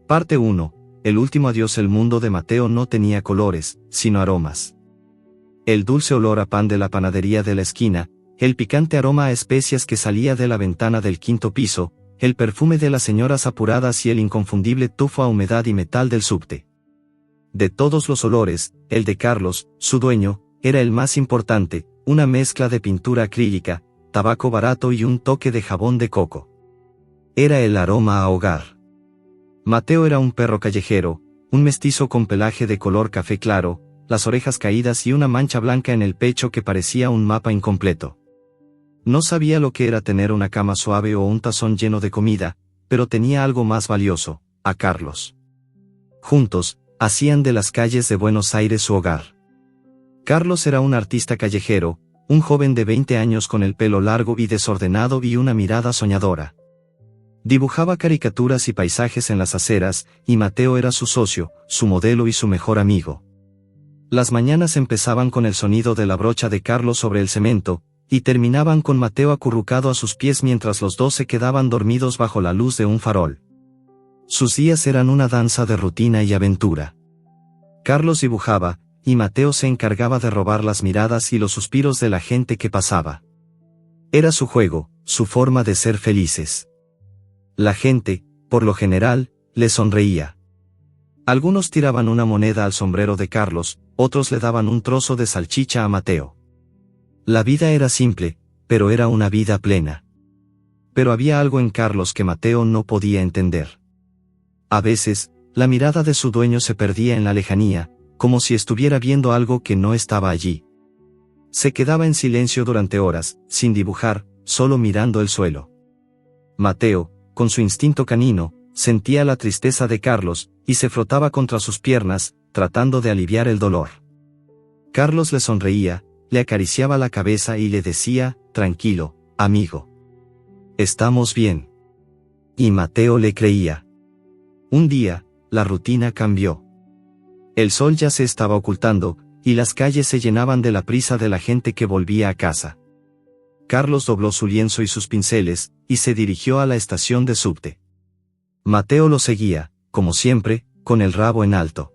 Parte 1. El último adiós. El mundo de Mateo no tenía colores, sino aromas. El dulce olor a pan de la panadería de la esquina, el picante aroma a especias que salía de la ventana del quinto piso, el perfume de las señoras apuradas y el inconfundible tufo a humedad y metal del subte. De todos los olores, el de Carlos, su dueño, era el más importante, una mezcla de pintura acrílica, tabaco barato y un toque de jabón de coco. Era el aroma a hogar. Mateo era un perro callejero, un mestizo con pelaje de color café claro, las orejas caídas y una mancha blanca en el pecho que parecía un mapa incompleto. No sabía lo que era tener una cama suave o un tazón lleno de comida, pero tenía algo más valioso, a Carlos. Juntos, hacían de las calles de Buenos Aires su hogar. Carlos era un artista callejero, un joven de 20 años con el pelo largo y desordenado y una mirada soñadora. Dibujaba caricaturas y paisajes en las aceras, y Mateo era su socio, su modelo y su mejor amigo. Las mañanas empezaban con el sonido de la brocha de Carlos sobre el cemento, y terminaban con Mateo acurrucado a sus pies mientras los dos se quedaban dormidos bajo la luz de un farol. Sus días eran una danza de rutina y aventura. Carlos dibujaba, y Mateo se encargaba de robar las miradas y los suspiros de la gente que pasaba. Era su juego, su forma de ser felices. La gente, por lo general, le sonreía. Algunos tiraban una moneda al sombrero de Carlos, otros le daban un trozo de salchicha a Mateo. La vida era simple, pero era una vida plena. Pero había algo en Carlos que Mateo no podía entender. A veces, la mirada de su dueño se perdía en la lejanía, como si estuviera viendo algo que no estaba allí. Se quedaba en silencio durante horas, sin dibujar, solo mirando el suelo. Mateo, con su instinto canino, sentía la tristeza de Carlos, y se frotaba contra sus piernas, tratando de aliviar el dolor. Carlos le sonreía, le acariciaba la cabeza y le decía, tranquilo, amigo. Estamos bien. Y Mateo le creía. Un día, la rutina cambió. El sol ya se estaba ocultando, y las calles se llenaban de la prisa de la gente que volvía a casa. Carlos dobló su lienzo y sus pinceles, y se dirigió a la estación de subte. Mateo lo seguía, como siempre, con el rabo en alto.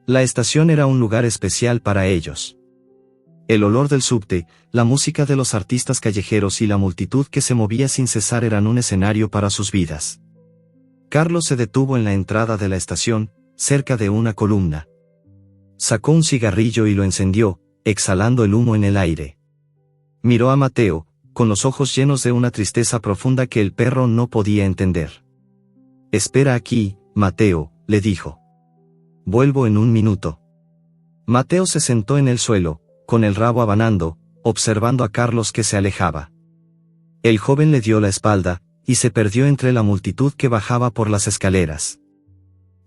La estación era un lugar especial para ellos. El olor del subte, la música de los artistas callejeros y la multitud que se movía sin cesar eran un escenario para sus vidas. Carlos se detuvo en la entrada de la estación, cerca de una columna. Sacó un cigarrillo y lo encendió, exhalando el humo en el aire. Miró a Mateo, con los ojos llenos de una tristeza profunda que el perro no podía entender. «Espera aquí, Mateo», le dijo. «Vuelvo en un minuto». Mateo se sentó en el suelo, con el rabo abanando, observando a Carlos que se alejaba. El joven le dio la espalda, y se perdió entre la multitud que bajaba por las escaleras.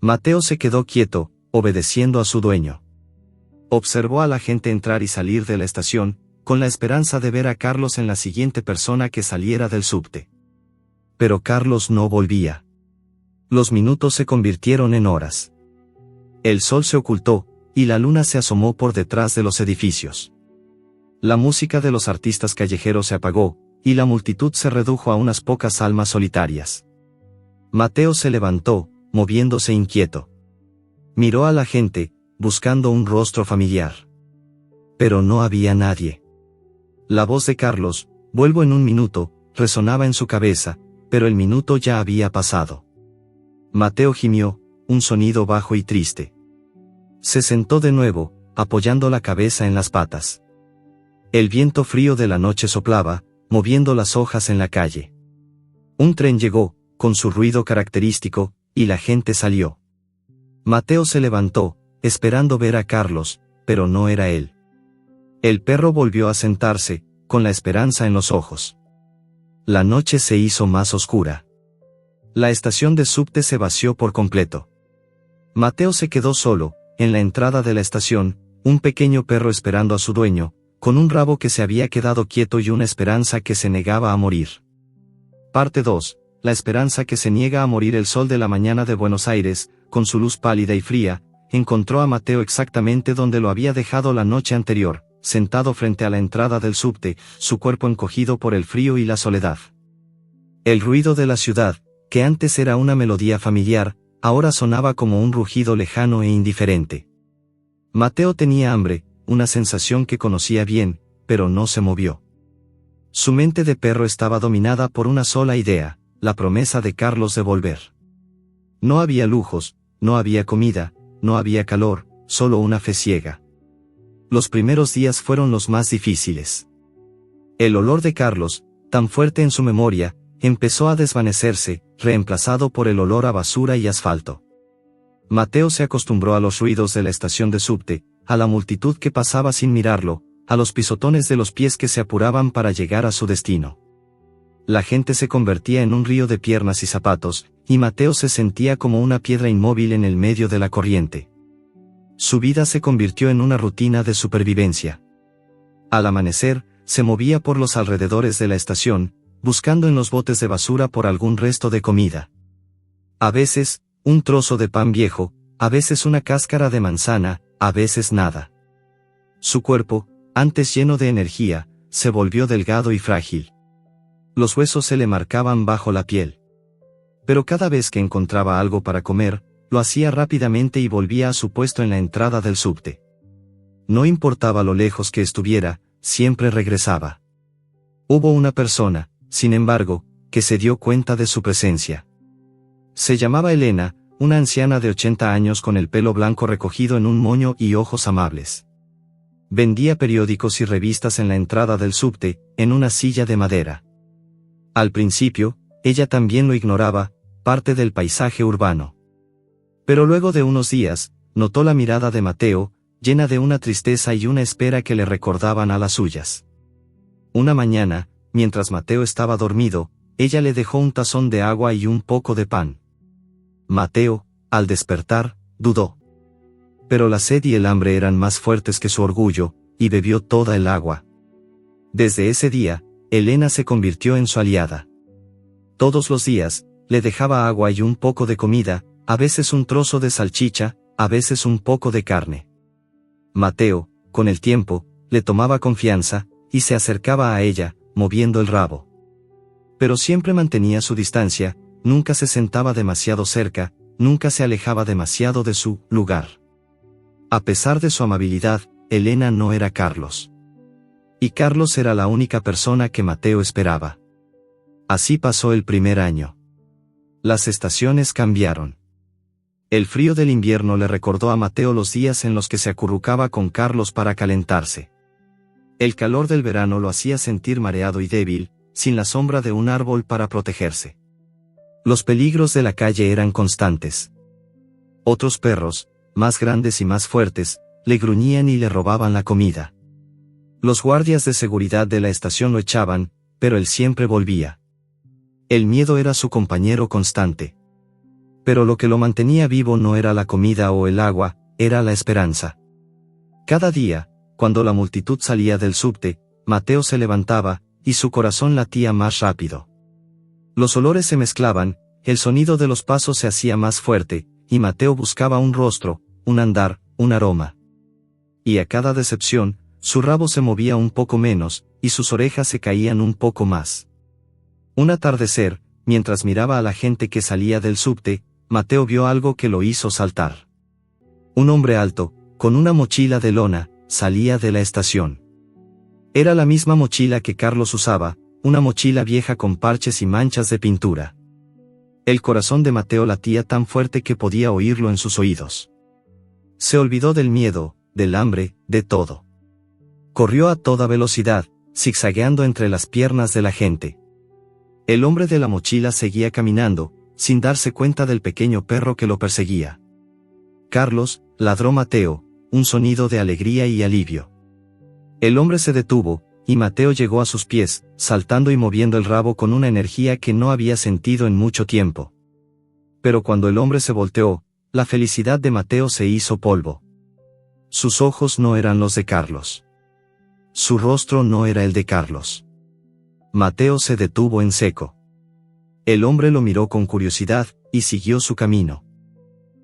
Mateo se quedó quieto, obedeciendo a su dueño. Observó a la gente entrar y salir de la estación, con la esperanza de ver a Carlos en la siguiente persona que saliera del subte. Pero Carlos no volvía. Los minutos se convirtieron en horas. El sol se ocultó, y la luna se asomó por detrás de los edificios. La música de los artistas callejeros se apagó, y la multitud se redujo a unas pocas almas solitarias. Mateo se levantó, moviéndose inquieto. Miró a la gente, buscando un rostro familiar. Pero no había nadie. La voz de Carlos, «Vuelvo en un minuto», resonaba en su cabeza, pero el minuto ya había pasado. Mateo gimió, un sonido bajo y triste. Se sentó de nuevo, apoyando la cabeza en las patas. El viento frío de la noche soplaba, moviendo las hojas en la calle. Un tren llegó, con su ruido característico, y la gente salió. Mateo se levantó, esperando ver a Carlos, pero no era él. El perro volvió a sentarse, con la esperanza en los ojos. La noche se hizo más oscura. La estación de subte se vació por completo. Mateo se quedó solo, en la entrada de la estación, un pequeño perro esperando a su dueño, con un rabo que se había quedado quieto y una esperanza que se negaba a morir. Parte 2. La esperanza que se niega a morir. El sol de la mañana de Buenos Aires, con su luz pálida y fría, encontró a Mateo exactamente donde lo había dejado la noche anterior, sentado frente a la entrada del subte, su cuerpo encogido por el frío y la soledad. El ruido de la ciudad, que antes era una melodía familiar, ahora sonaba como un rugido lejano e indiferente. Mateo tenía hambre, una sensación que conocía bien, pero no se movió. Su mente de perro estaba dominada por una sola idea, la promesa de Carlos de volver. No había lujos, no había comida, no había calor, solo una fe ciega. Los primeros días fueron los más difíciles. El olor de Carlos, tan fuerte en su memoria, empezó a desvanecerse, reemplazado por el olor a basura y asfalto. Mateo se acostumbró a los ruidos de la estación de subte, a la multitud que pasaba sin mirarlo, a los pisotones de los pies que se apuraban para llegar a su destino. La gente se convertía en un río de piernas y zapatos, y Mateo se sentía como una piedra inmóvil en el medio de la corriente. Su vida se convirtió en una rutina de supervivencia. Al amanecer, se movía por los alrededores de la estación, buscando en los botes de basura por algún resto de comida. A veces, un trozo de pan viejo, a veces una cáscara de manzana, a veces nada. Su cuerpo, antes lleno de energía, se volvió delgado y frágil. Los huesos se le marcaban bajo la piel. Pero cada vez que encontraba algo para comer, lo hacía rápidamente y volvía a su puesto en la entrada del subte. No importaba lo lejos que estuviera, siempre regresaba. Hubo una persona, sin embargo, que se dio cuenta de su presencia. Se llamaba Elena, una anciana de 80 años con el pelo blanco recogido en un moño y ojos amables. Vendía periódicos y revistas en la entrada del subte, en una silla de madera. Al principio, ella también lo ignoraba, parte del paisaje urbano. Pero luego de unos días, notó la mirada de Mateo, llena de una tristeza y una espera que le recordaban a las suyas. Una mañana, mientras Mateo estaba dormido, ella le dejó un tazón de agua y un poco de pan. Mateo, al despertar, dudó. Pero la sed y el hambre eran más fuertes que su orgullo, y bebió toda el agua. Desde ese día, Elena se convirtió en su aliada. Todos los días, le dejaba agua y un poco de comida, a veces un trozo de salchicha, a veces un poco de carne. Mateo, con el tiempo, le tomaba confianza, y se acercaba a ella, moviendo el rabo. Pero siempre mantenía su distancia, nunca se sentaba demasiado cerca, nunca se alejaba demasiado de su lugar. A pesar de su amabilidad, Elena no era Carlos. Y Carlos era la única persona que Mateo esperaba. Así pasó el primer año. Las estaciones cambiaron. El frío del invierno le recordó a Mateo los días en los que se acurrucaba con Carlos para calentarse. El calor del verano lo hacía sentir mareado y débil, sin la sombra de un árbol para protegerse. Los peligros de la calle eran constantes. Otros perros, más grandes y más fuertes, le gruñían y le robaban la comida. Los guardias de seguridad de la estación lo echaban, pero él siempre volvía. El miedo era su compañero constante. Pero lo que lo mantenía vivo no era la comida o el agua, era la esperanza. Cada día, cuando la multitud salía del subte, Mateo se levantaba, y su corazón latía más rápido. Los olores se mezclaban, el sonido de los pasos se hacía más fuerte, y Mateo buscaba un rostro, un andar, un aroma. Y a cada decepción, su rabo se movía un poco menos, y sus orejas se caían un poco más. Un atardecer, mientras miraba a la gente que salía del subte, Mateo vio algo que lo hizo saltar. Un hombre alto, con una mochila de lona, salía de la estación. Era la misma mochila que Carlos usaba, una mochila vieja con parches y manchas de pintura. El corazón de Mateo latía tan fuerte que podía oírlo en sus oídos. Se olvidó del miedo, del hambre, de todo. Corrió a toda velocidad, zigzagueando entre las piernas de la gente. El hombre de la mochila seguía caminando, sin darse cuenta del pequeño perro que lo perseguía. Carlos, ladró Mateo, un sonido de alegría y alivio. El hombre se detuvo, y Mateo llegó a sus pies, saltando y moviendo el rabo con una energía que no había sentido en mucho tiempo. Pero cuando el hombre se volteó, la felicidad de Mateo se hizo polvo. Sus ojos no eran los de Carlos. Su rostro no era el de Carlos. Mateo se detuvo en seco. El hombre lo miró con curiosidad, y siguió su camino.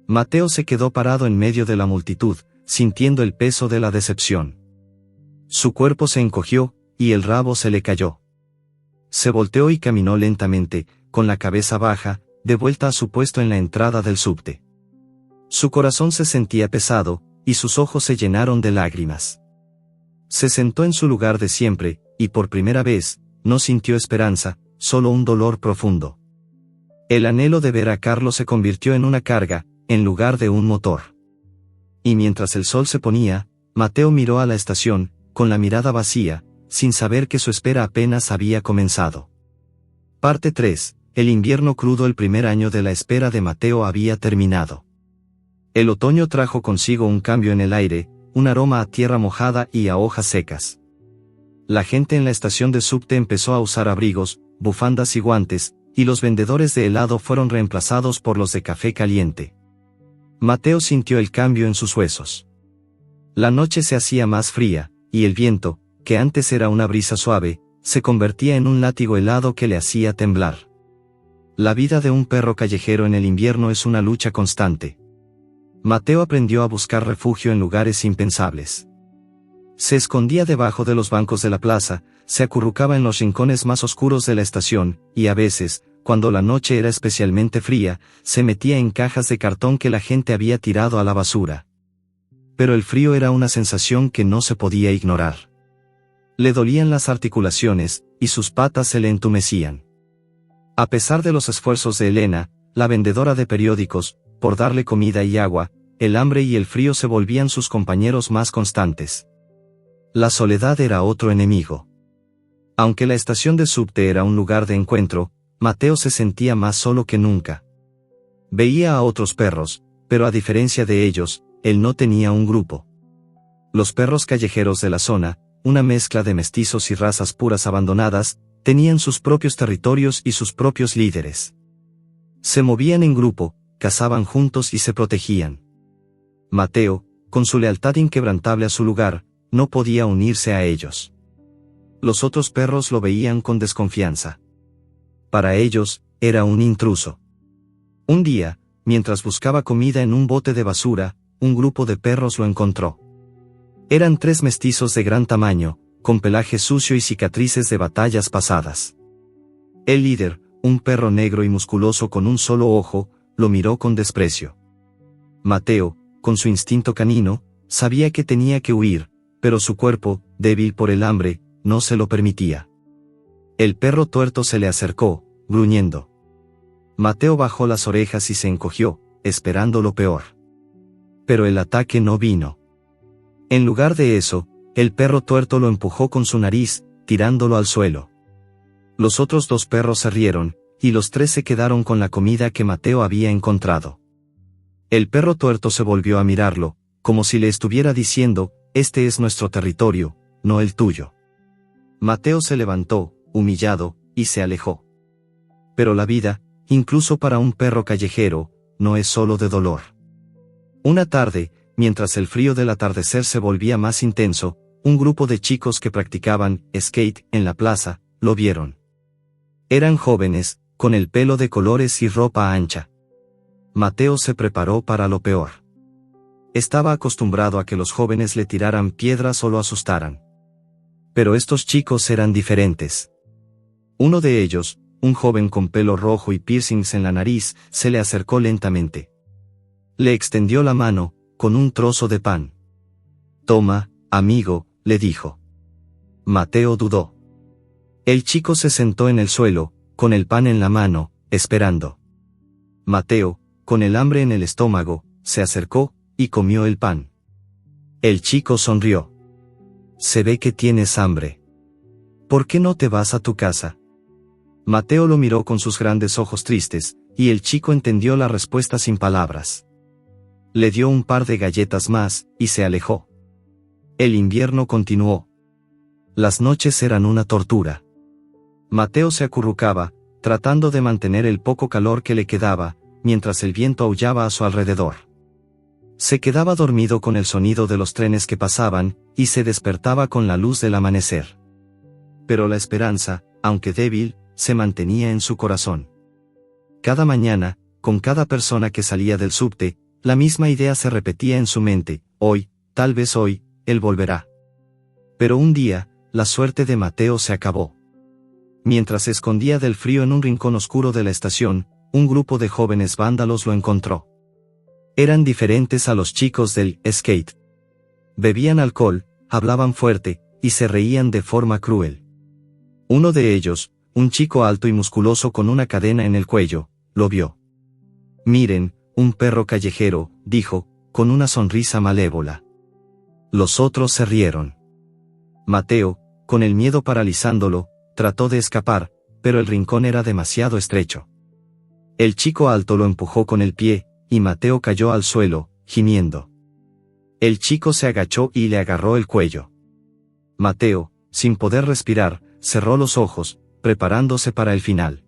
Mateo se quedó parado en medio de la multitud, sintiendo el peso de la decepción. Su cuerpo se encogió, y el rabo se le cayó. Se volteó y caminó lentamente, con la cabeza baja, de vuelta a su puesto en la entrada del subte. Su corazón se sentía pesado, y sus ojos se llenaron de lágrimas. Se sentó en su lugar de siempre, y por primera vez, no sintió esperanza, solo un dolor profundo. El anhelo de ver a Carlos se convirtió en una carga, en lugar de un motor. Y mientras el sol se ponía, Mateo miró a la estación, con la mirada vacía, sin saber que su espera apenas había comenzado. Parte 3. El invierno crudo. El primer año de la espera de Mateo había terminado. El otoño trajo consigo un cambio en el aire, un aroma a tierra mojada y a hojas secas. La gente en la estación de subte empezó a usar abrigos, bufandas y guantes, y los vendedores de helado fueron reemplazados por los de café caliente. Mateo sintió el cambio en sus huesos. La noche se hacía más fría, y el viento, que antes era una brisa suave, se convertía en un látigo helado que le hacía temblar. La vida de un perro callejero en el invierno es una lucha constante. Mateo aprendió a buscar refugio en lugares impensables. Se escondía debajo de los bancos de la plaza, se acurrucaba en los rincones más oscuros de la estación, y a veces, cuando la noche era especialmente fría, se metía en cajas de cartón que la gente había tirado a la basura. Pero el frío era una sensación que no se podía ignorar. Le dolían las articulaciones, y sus patas se le entumecían. A pesar de los esfuerzos de Elena, la vendedora de periódicos, por darle comida y agua, el hambre y el frío se volvían sus compañeros más constantes. La soledad era otro enemigo. Aunque la estación de subte era un lugar de encuentro, Mateo se sentía más solo que nunca. Veía a otros perros, pero a diferencia de ellos, él no tenía un grupo. Los perros callejeros de la zona, una mezcla de mestizos y razas puras abandonadas, tenían sus propios territorios y sus propios líderes. Se movían en grupo, cazaban juntos y se protegían. Mateo, con su lealtad inquebrantable a su lugar, no podía unirse a ellos. Los otros perros lo veían con desconfianza. Para ellos, era un intruso. Un día, mientras buscaba comida en un bote de basura, un grupo de perros lo encontró. Eran 3 mestizos de gran tamaño, con pelaje sucio y cicatrices de batallas pasadas. El líder, un perro negro y musculoso con un solo ojo, lo miró con desprecio. Mateo, con su instinto canino, sabía que tenía que huir, pero su cuerpo, débil por el hambre, no se lo permitía. El perro tuerto se le acercó, gruñendo. Mateo bajó las orejas y se encogió, esperando lo peor. Pero el ataque no vino. En lugar de eso, el perro tuerto lo empujó con su nariz, tirándolo al suelo. Los otros 2 perros se rieron, y los 3 se quedaron con la comida que Mateo había encontrado. El perro tuerto se volvió a mirarlo, como si le estuviera diciendo: este es nuestro territorio, no el tuyo. Mateo se levantó, humillado, y se alejó. Pero la vida, incluso para un perro callejero, no es solo de dolor. Una tarde, mientras el frío del atardecer se volvía más intenso, un grupo de chicos que practicaban skate en la plaza, lo vieron. Eran jóvenes, con el pelo de colores y ropa ancha. Mateo se preparó para lo peor. Estaba acostumbrado a que los jóvenes le tiraran piedras o lo asustaran. Pero estos chicos eran diferentes. Uno de ellos, un joven con pelo rojo y piercings en la nariz, se le acercó lentamente. Le extendió la mano, con un trozo de pan. «Toma, amigo», le dijo. Mateo dudó. El chico se sentó en el suelo, con el pan en la mano, esperando. Mateo, con el hambre en el estómago, se acercó, y comió el pan. El chico sonrió. «Se ve que tienes hambre. ¿Por qué no te vas a tu casa?» Mateo lo miró con sus grandes ojos tristes, y el chico entendió la respuesta sin palabras. Le dio un par de galletas más, y se alejó. El invierno continuó. Las noches eran una tortura. Mateo se acurrucaba, tratando de mantener el poco calor que le quedaba, mientras el viento aullaba a su alrededor. Se quedaba dormido con el sonido de los trenes que pasaban, y se despertaba con la luz del amanecer. Pero la esperanza, aunque débil, se mantenía en su corazón. Cada mañana, con cada persona que salía del subte, la misma idea se repetía en su mente: hoy, tal vez hoy, él volverá. Pero un día, la suerte de Mateo se acabó. Mientras se escondía del frío en un rincón oscuro de la estación, un grupo de jóvenes vándalos lo encontró. Eran diferentes a los chicos del skate. Bebían alcohol, hablaban fuerte, y se reían de forma cruel. Uno de ellos, un chico alto y musculoso con una cadena en el cuello, lo vio. «Miren, un perro callejero», dijo, con una sonrisa malévola. Los otros se rieron. Mateo, con el miedo paralizándolo, trató de escapar, pero el rincón era demasiado estrecho. El chico alto lo empujó con el pie, y Mateo cayó al suelo, gimiendo. El chico se agachó y le agarró el cuello. Mateo, sin poder respirar, cerró los ojos, preparándose para el final.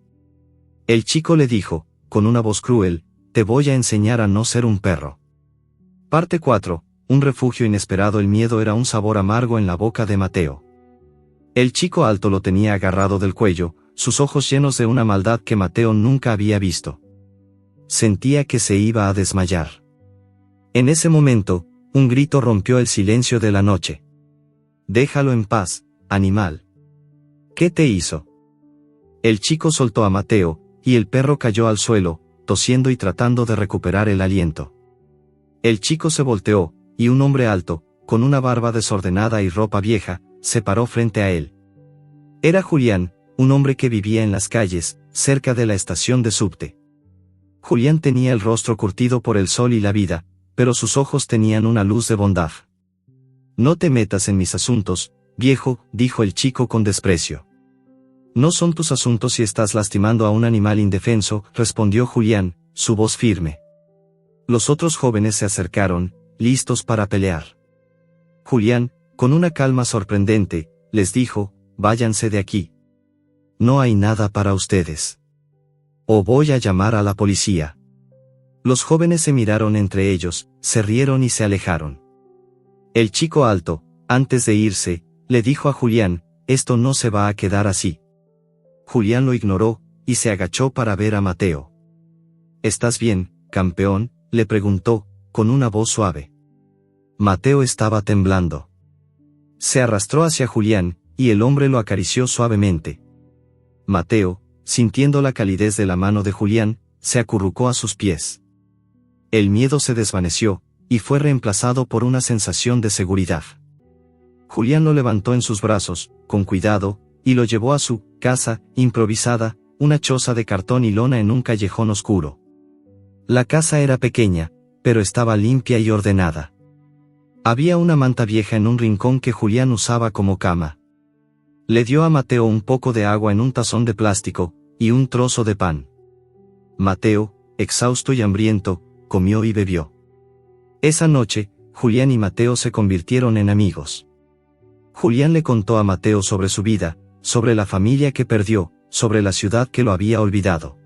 El chico le dijo, con una voz cruel: «Te voy a enseñar a no ser un perro». Parte 4. Un refugio inesperado. El miedo era un sabor amargo en la boca de Mateo. El chico alto lo tenía agarrado del cuello, sus ojos llenos de una maldad que Mateo nunca había visto. Sentía que se iba a desmayar. En ese momento, un grito rompió el silencio de la noche. «Déjalo en paz, animal». «¿Qué te hizo?». El chico soltó a Mateo, y el perro cayó al suelo, tosiendo y tratando de recuperar el aliento. El chico se volteó, y un hombre alto, con una barba desordenada y ropa vieja, se paró frente a él. Era Julián, un hombre que vivía en las calles, cerca de la estación de subte. Julián tenía el rostro curtido por el sol y la vida, pero sus ojos tenían una luz de bondad. «No te metas en mis asuntos, viejo», dijo el chico con desprecio. «No son tus asuntos si estás lastimando a un animal indefenso», respondió Julián, su voz firme. Los otros jóvenes se acercaron, listos para pelear. Julián, con una calma sorprendente, les dijo: «Váyanse de aquí. No hay nada para ustedes. O voy a llamar a la policía». Los jóvenes se miraron entre ellos, se rieron y se alejaron. El chico alto, antes de irse, le dijo a Julián: «Esto no se va a quedar así». Julián lo ignoró, y se agachó para ver a Mateo. «¿Estás bien, campeón?», le preguntó, con una voz suave. Mateo estaba temblando. Se arrastró hacia Julián, y el hombre lo acarició suavemente. Mateo, sintiendo la calidez de la mano de Julián, se acurrucó a sus pies. El miedo se desvaneció, y fue reemplazado por una sensación de seguridad. Julián lo levantó en sus brazos, con cuidado, y lo llevó a su casa improvisada, una choza de cartón y lona en un callejón oscuro. La casa era pequeña, pero estaba limpia y ordenada. Había una manta vieja en un rincón que Julián usaba como cama. Le dio a Mateo un poco de agua en un tazón de plástico, y un trozo de pan. Mateo, exhausto y hambriento, comió y bebió. Esa noche, Julián y Mateo se convirtieron en amigos. Julián le contó a Mateo sobre su vida, sobre la familia que perdió, sobre la ciudad que lo había olvidado.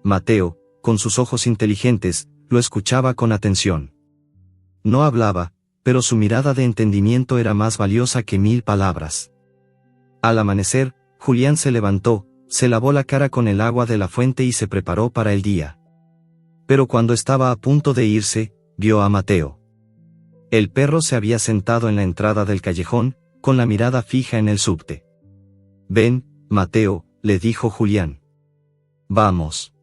Mateo, con sus ojos inteligentes, lo escuchaba con atención. No hablaba, pero su mirada de entendimiento era más valiosa que 1000 palabras. Al amanecer, Julián se levantó, se lavó la cara con el agua de la fuente y se preparó para el día. Pero cuando estaba a punto de irse, vio a Mateo. El perro se había sentado en la entrada del callejón, con la mirada fija en el subte. «Ven, Mateo», le dijo Julián. «Vamos.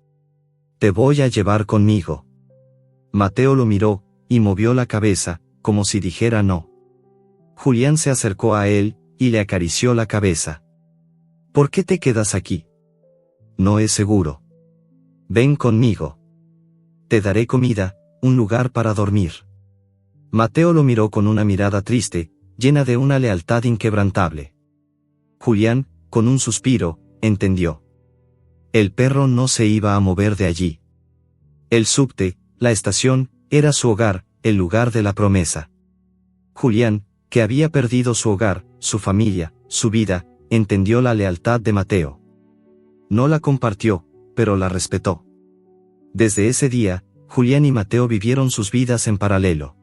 Te voy a llevar conmigo». Mateo lo miró, y movió la cabeza, como si dijera no. Julián se acercó a él, y le acarició la cabeza. «¿Por qué te quedas aquí? No es seguro. Ven conmigo. Te daré comida, un lugar para dormir». Mateo lo miró con una mirada triste, llena de una lealtad inquebrantable. Julián, con un suspiro, entendió. El perro no se iba a mover de allí. El subte, la estación, era su hogar, el lugar de la promesa. Julián, que había perdido su hogar, su familia, su vida, entendió la lealtad de Mateo. No la compartió, pero la respetó. Desde ese día, Julián y Mateo vivieron sus vidas en paralelo.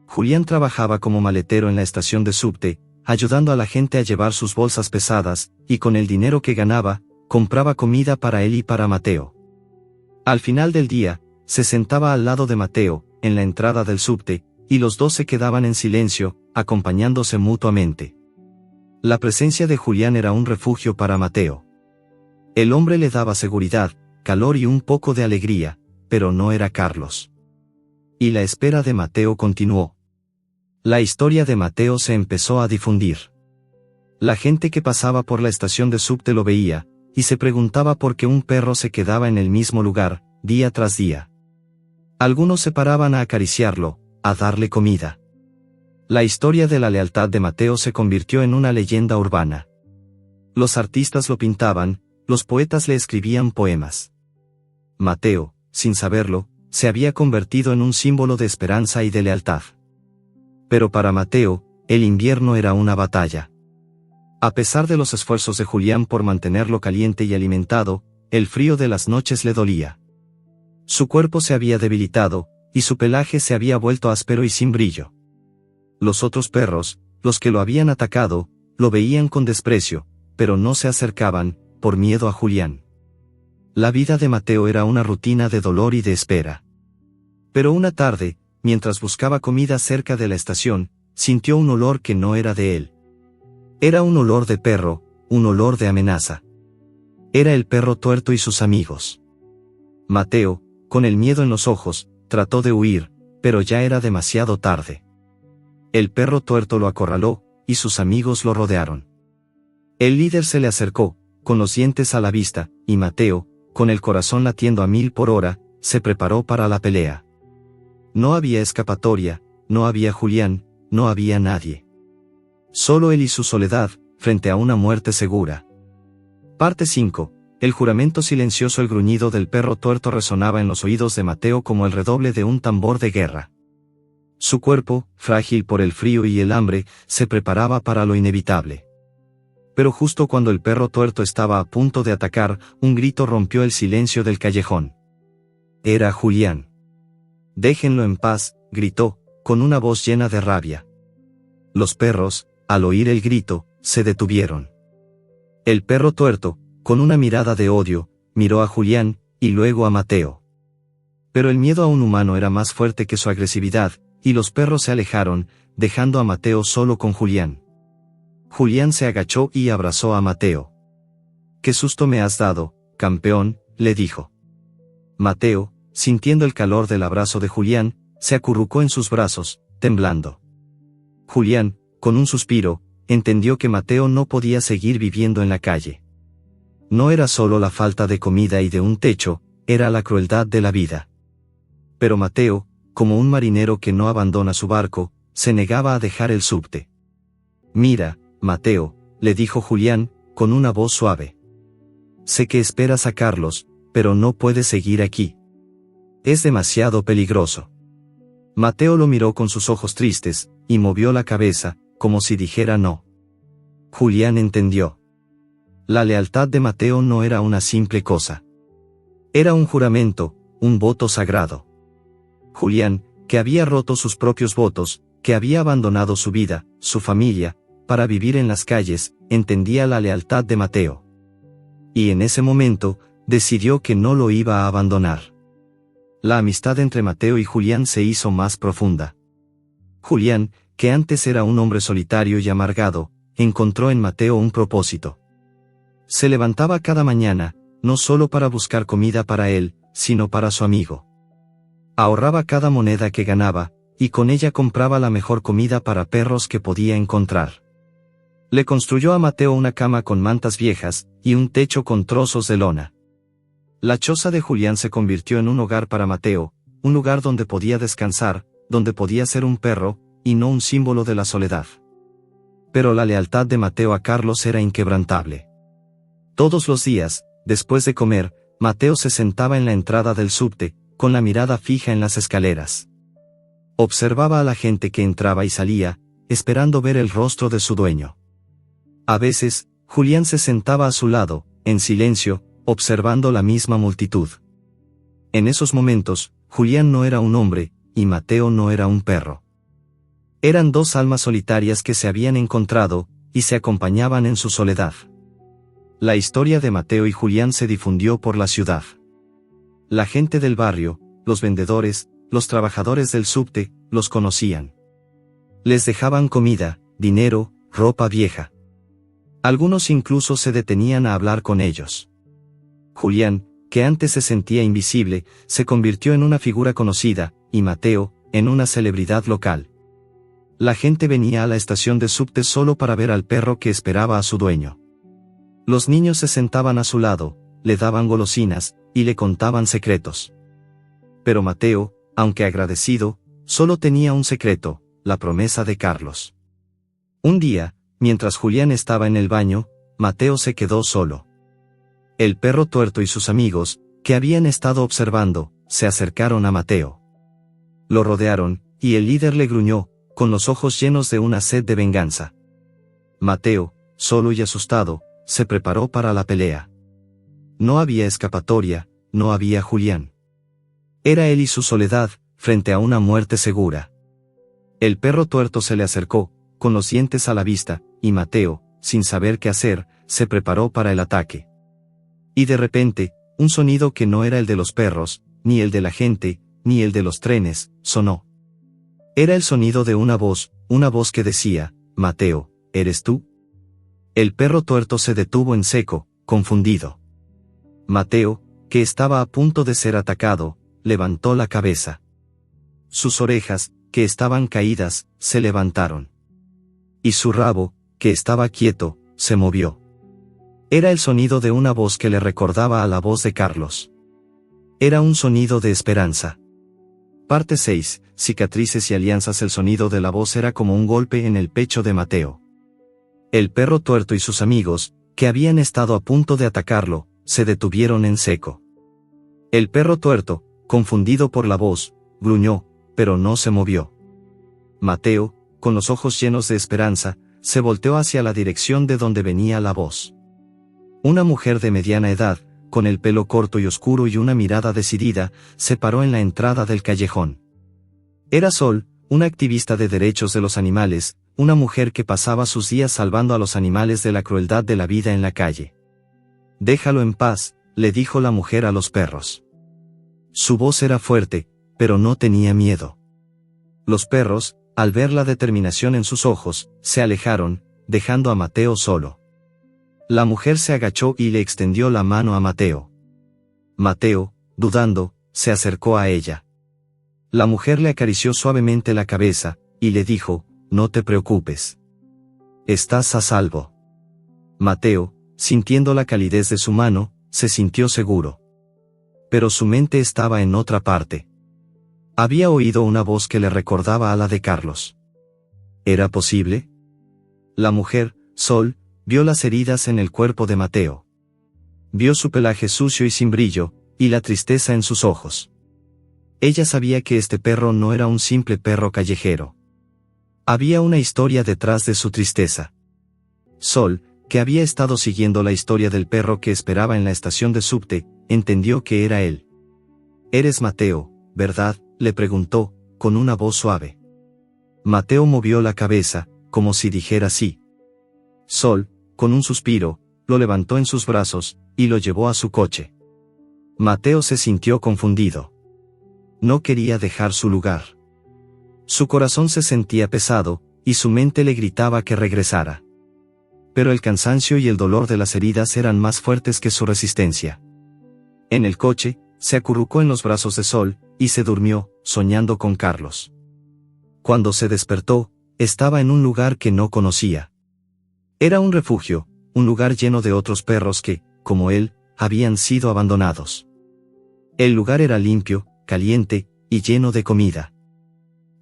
Julián trabajaba como maletero en la estación de subte, ayudando a la gente a llevar sus bolsas pesadas, y con el dinero que ganaba, compraba comida para él y para Mateo. Al final del día, se sentaba al lado de Mateo, en la entrada del subte, y los dos se quedaban en silencio, acompañándose mutuamente. La presencia de Julián era un refugio para Mateo. El hombre le daba seguridad, calor y un poco de alegría, pero no era Carlos. Y la espera de Mateo continuó. La historia de Mateo se empezó a difundir. La gente que pasaba por la estación de subte lo veía, y se preguntaba por qué un perro se quedaba en el mismo lugar, día tras día. Algunos se paraban a acariciarlo, a darle comida. La historia de la lealtad de Mateo se convirtió en una leyenda urbana. Los artistas lo pintaban, los poetas le escribían poemas. Mateo, sin saberlo, se había convertido en un símbolo de esperanza y de lealtad. Pero para Mateo, el invierno era una batalla. A pesar de los esfuerzos de Julián por mantenerlo caliente y alimentado, el frío de las noches le dolía. Su cuerpo se había debilitado, y su pelaje se había vuelto áspero y sin brillo. Los otros perros, los que lo habían atacado, lo veían con desprecio, pero no se acercaban, por miedo a Julián. La vida de Mateo era una rutina de dolor y de espera. Pero una tarde, mientras buscaba comida cerca de la estación, sintió un olor que no era de él. Era un olor de perro, un olor de amenaza. Era el perro tuerto y sus amigos. Mateo, con el miedo en los ojos, trató de huir, pero ya era demasiado tarde. El perro tuerto lo acorraló, y sus amigos lo rodearon. El líder se le acercó, con los dientes a la vista, y Mateo, con el corazón latiendo a 1000 por hora, se preparó para la pelea. No había escapatoria, no había Julián, no había nadie. Solo él y su soledad, frente a una muerte segura. Parte 5. El juramento silencioso. El gruñido del perro tuerto resonaba en los oídos de Mateo como el redoble de un tambor de guerra. Su cuerpo, frágil por el frío y el hambre, se preparaba para lo inevitable. Pero justo cuando el perro tuerto estaba a punto de atacar, un grito rompió el silencio del callejón. Era Julián. «Déjenlo en paz», gritó, con una voz llena de rabia. Los perros, al oír el grito, se detuvieron. El perro tuerto, con una mirada de odio, miró a Julián, y luego a Mateo. Pero el miedo a un humano era más fuerte que su agresividad, y los perros se alejaron, dejando a Mateo solo con Julián. Julián se agachó y abrazó a Mateo. «¿Qué susto me has dado, campeón?», le dijo. Mateo, sintiendo el calor del abrazo de Julián, se acurrucó en sus brazos, temblando. Julián, con un suspiro, entendió que Mateo no podía seguir viviendo en la calle. No era solo la falta de comida y de un techo, era la crueldad de la vida. Pero Mateo, como un marinero que no abandona su barco, se negaba a dejar el subte. «Mira, Mateo», le dijo Julián, con una voz suave. «Sé que esperas a Carlos, pero no puedes seguir aquí. Es demasiado peligroso». Mateo lo miró con sus ojos tristes, y movió la cabeza, como si dijera no. Julián entendió. La lealtad de Mateo no era una simple cosa. Era un juramento, un voto sagrado. Julián, que había roto sus propios votos, que había abandonado su vida, su familia, para vivir en las calles, entendía la lealtad de Mateo. Y en ese momento, decidió que no lo iba a abandonar. La amistad entre Mateo y Julián se hizo más profunda. Julián, que antes era un hombre solitario y amargado, encontró en Mateo un propósito. Se levantaba cada mañana, no solo para buscar comida para él, sino para su amigo. Ahorraba cada moneda que ganaba, y con ella compraba la mejor comida para perros que podía encontrar. Le construyó a Mateo una cama con mantas viejas, y un techo con trozos de lona. La choza de Julián se convirtió en un hogar para Mateo, un lugar donde podía descansar, donde podía ser un perro, y no un símbolo de la soledad. Pero la lealtad de Mateo a Carlos era inquebrantable. Todos los días, después de comer, Mateo se sentaba en la entrada del subte, con la mirada fija en las escaleras. Observaba a la gente que entraba y salía, esperando ver el rostro de su dueño. A veces, Julián se sentaba a su lado, en silencio, observando la misma multitud. En esos momentos, Julián no era un hombre, y Mateo no era un perro. Eran dos almas solitarias que se habían encontrado, y se acompañaban en su soledad. La historia de Mateo y Julián se difundió por la ciudad. La gente del barrio, los vendedores, los trabajadores del subte, los conocían. Les dejaban comida, dinero, ropa vieja. Algunos incluso se detenían a hablar con ellos. Julián, que antes se sentía invisible, se convirtió en una figura conocida, y Mateo, en una celebridad local. La gente venía a la estación de subte solo para ver al perro que esperaba a su dueño. Los niños se sentaban a su lado, le daban golosinas, y le contaban secretos. Pero Mateo, aunque agradecido, solo tenía un secreto, la promesa de Carlos. Un día, mientras Julián estaba en el baño, Mateo se quedó solo. El perro tuerto y sus amigos, que habían estado observando, se acercaron a Mateo. Lo rodearon, y el líder le gruñó, con los ojos llenos de una sed de venganza. Mateo, solo y asustado, se preparó para la pelea. No había escapatoria, no había Julián. Era él y su soledad, frente a una muerte segura. El perro tuerto se le acercó, con los dientes a la vista, y Mateo, sin saber qué hacer, se preparó para el ataque. Y de repente, un sonido que no era el de los perros, ni el de la gente, ni el de los trenes, sonó. Era el sonido de una voz que decía, «Mateo, ¿eres tú?». El perro tuerto se detuvo en seco, confundido. Mateo, que estaba a punto de ser atacado, levantó la cabeza. Sus orejas, que estaban caídas, se levantaron. Y su rabo, que estaba quieto, se movió. Era el sonido de una voz que le recordaba a la voz de Carlos. Era un sonido de esperanza. Parte 6. Cicatrices y alianzas. El sonido de la voz era como un golpe en el pecho de Mateo. El perro tuerto y sus amigos, que habían estado a punto de atacarlo, se detuvieron en seco. El perro tuerto, confundido por la voz, gruñó, pero no se movió. Mateo, con los ojos llenos de esperanza, se volteó hacia la dirección de donde venía la voz. Una mujer de mediana edad, con el pelo corto y oscuro y una mirada decidida, se paró en la entrada del callejón. Era Sol, una activista de derechos de los animales, una mujer que pasaba sus días salvando a los animales de la crueldad de la vida en la calle. «Déjalo en paz», le dijo la mujer a los perros. Su voz era fuerte, pero no tenía miedo. Los perros, al ver la determinación en sus ojos, se alejaron, dejando a Mateo solo. La mujer se agachó y le extendió la mano a Mateo. Mateo, dudando, se acercó a ella. La mujer le acarició suavemente la cabeza, y le dijo, «No te preocupes. Estás a salvo». Mateo, sintiendo la calidez de su mano, se sintió seguro. Pero su mente estaba en otra parte. Había oído una voz que le recordaba a la de Carlos. ¿Era posible? La mujer, Sol, vio las heridas en el cuerpo de Mateo. Vio su pelaje sucio y sin brillo, y la tristeza en sus ojos. Ella sabía que este perro no era un simple perro callejero. Había una historia detrás de su tristeza. Sol, que había estado siguiendo la historia del perro que esperaba en la estación de subte, entendió que era él. «Eres Mateo, ¿verdad?», le preguntó, con una voz suave. Mateo movió la cabeza, como si dijera sí. Sol, con un suspiro, lo levantó en sus brazos, y lo llevó a su coche. Mateo se sintió confundido. No quería dejar su lugar. Su corazón se sentía pesado, y su mente le gritaba que regresara. Pero el cansancio y el dolor de las heridas eran más fuertes que su resistencia. En el coche, se acurrucó en los brazos de Sol, y se durmió, soñando con Carlos. Cuando se despertó, estaba en un lugar que no conocía. Era un refugio, un lugar lleno de otros perros que, como él, habían sido abandonados. El lugar era limpio, caliente, y lleno de comida.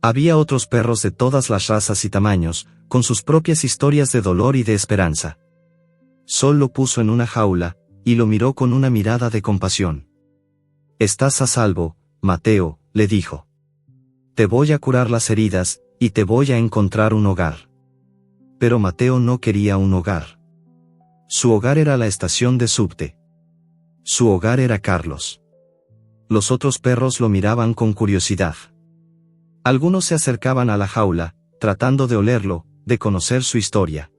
Había otros perros de todas las razas y tamaños, con sus propias historias de dolor y de esperanza. Sol lo puso en una jaula, y lo miró con una mirada de compasión. «Estás a salvo, Mateo», le dijo. «Te voy a curar las heridas, y te voy a encontrar un hogar». Pero Mateo no quería un hogar. Su hogar era la estación de subte. Su hogar era Carlos. Los otros perros lo miraban con curiosidad. Algunos se acercaban a la jaula, tratando de olerlo, de conocer su historia.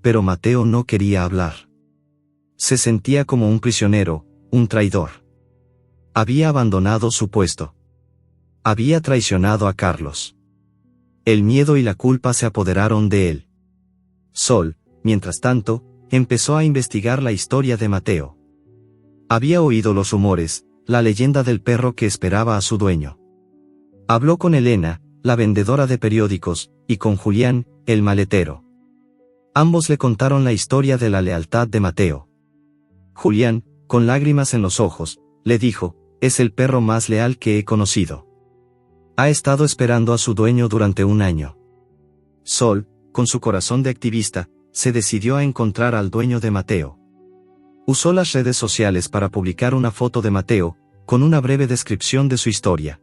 Pero Mateo no quería hablar. Se sentía como un prisionero, un traidor. Había abandonado su puesto. Había traicionado a Carlos. El miedo y la culpa se apoderaron de él. Sol, mientras tanto, empezó a investigar la historia de Mateo. Había oído los rumores, la leyenda del perro que esperaba a su dueño. Habló con Elena, la vendedora de periódicos, y con Julián, el maletero. Ambos le contaron la historia de la lealtad de Mateo. Julián, con lágrimas en los ojos, le dijo: «Es el perro más leal que he conocido. Ha estado esperando a su dueño durante un año». Sol, con su corazón de activista, se decidió a encontrar al dueño de Mateo. Usó las redes sociales para publicar una foto de Mateo, con una breve descripción de su historia.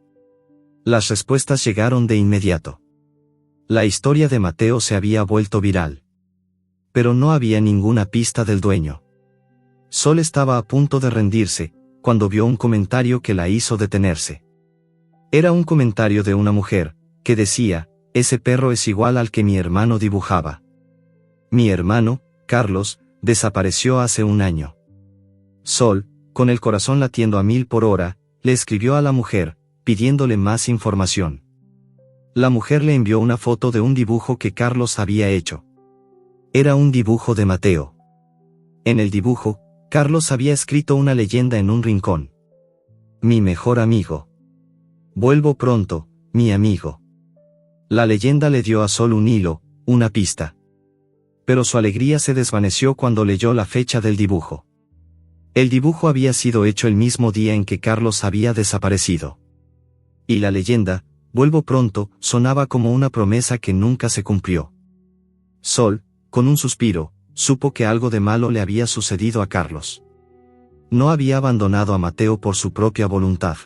Las respuestas llegaron de inmediato. La historia de Mateo se había vuelto viral. Pero no había ninguna pista del dueño. Sol estaba a punto de rendirse, cuando vio un comentario que la hizo detenerse. Era un comentario de una mujer, que decía: «Ese perro es igual al que mi hermano dibujaba. Mi hermano, Carlos, desapareció hace un año». Sol, con el corazón latiendo a 1000 por hora, le escribió a la mujer, pidiéndole más información. La mujer le envió una foto de un dibujo que Carlos había hecho. Era un dibujo de Mateo. En el dibujo, Carlos había escrito una leyenda en un rincón: «Mi mejor amigo. Vuelvo pronto, mi amigo». La leyenda le dio a Sol un hilo, una pista. Pero su alegría se desvaneció cuando leyó la fecha del dibujo. El dibujo había sido hecho el mismo día en que Carlos había desaparecido. Y la leyenda, «Vuelvo pronto», sonaba como una promesa que nunca se cumplió. Sol, con un suspiro, supo que algo de malo le había sucedido a Carlos. No había abandonado a Mateo por su propia voluntad.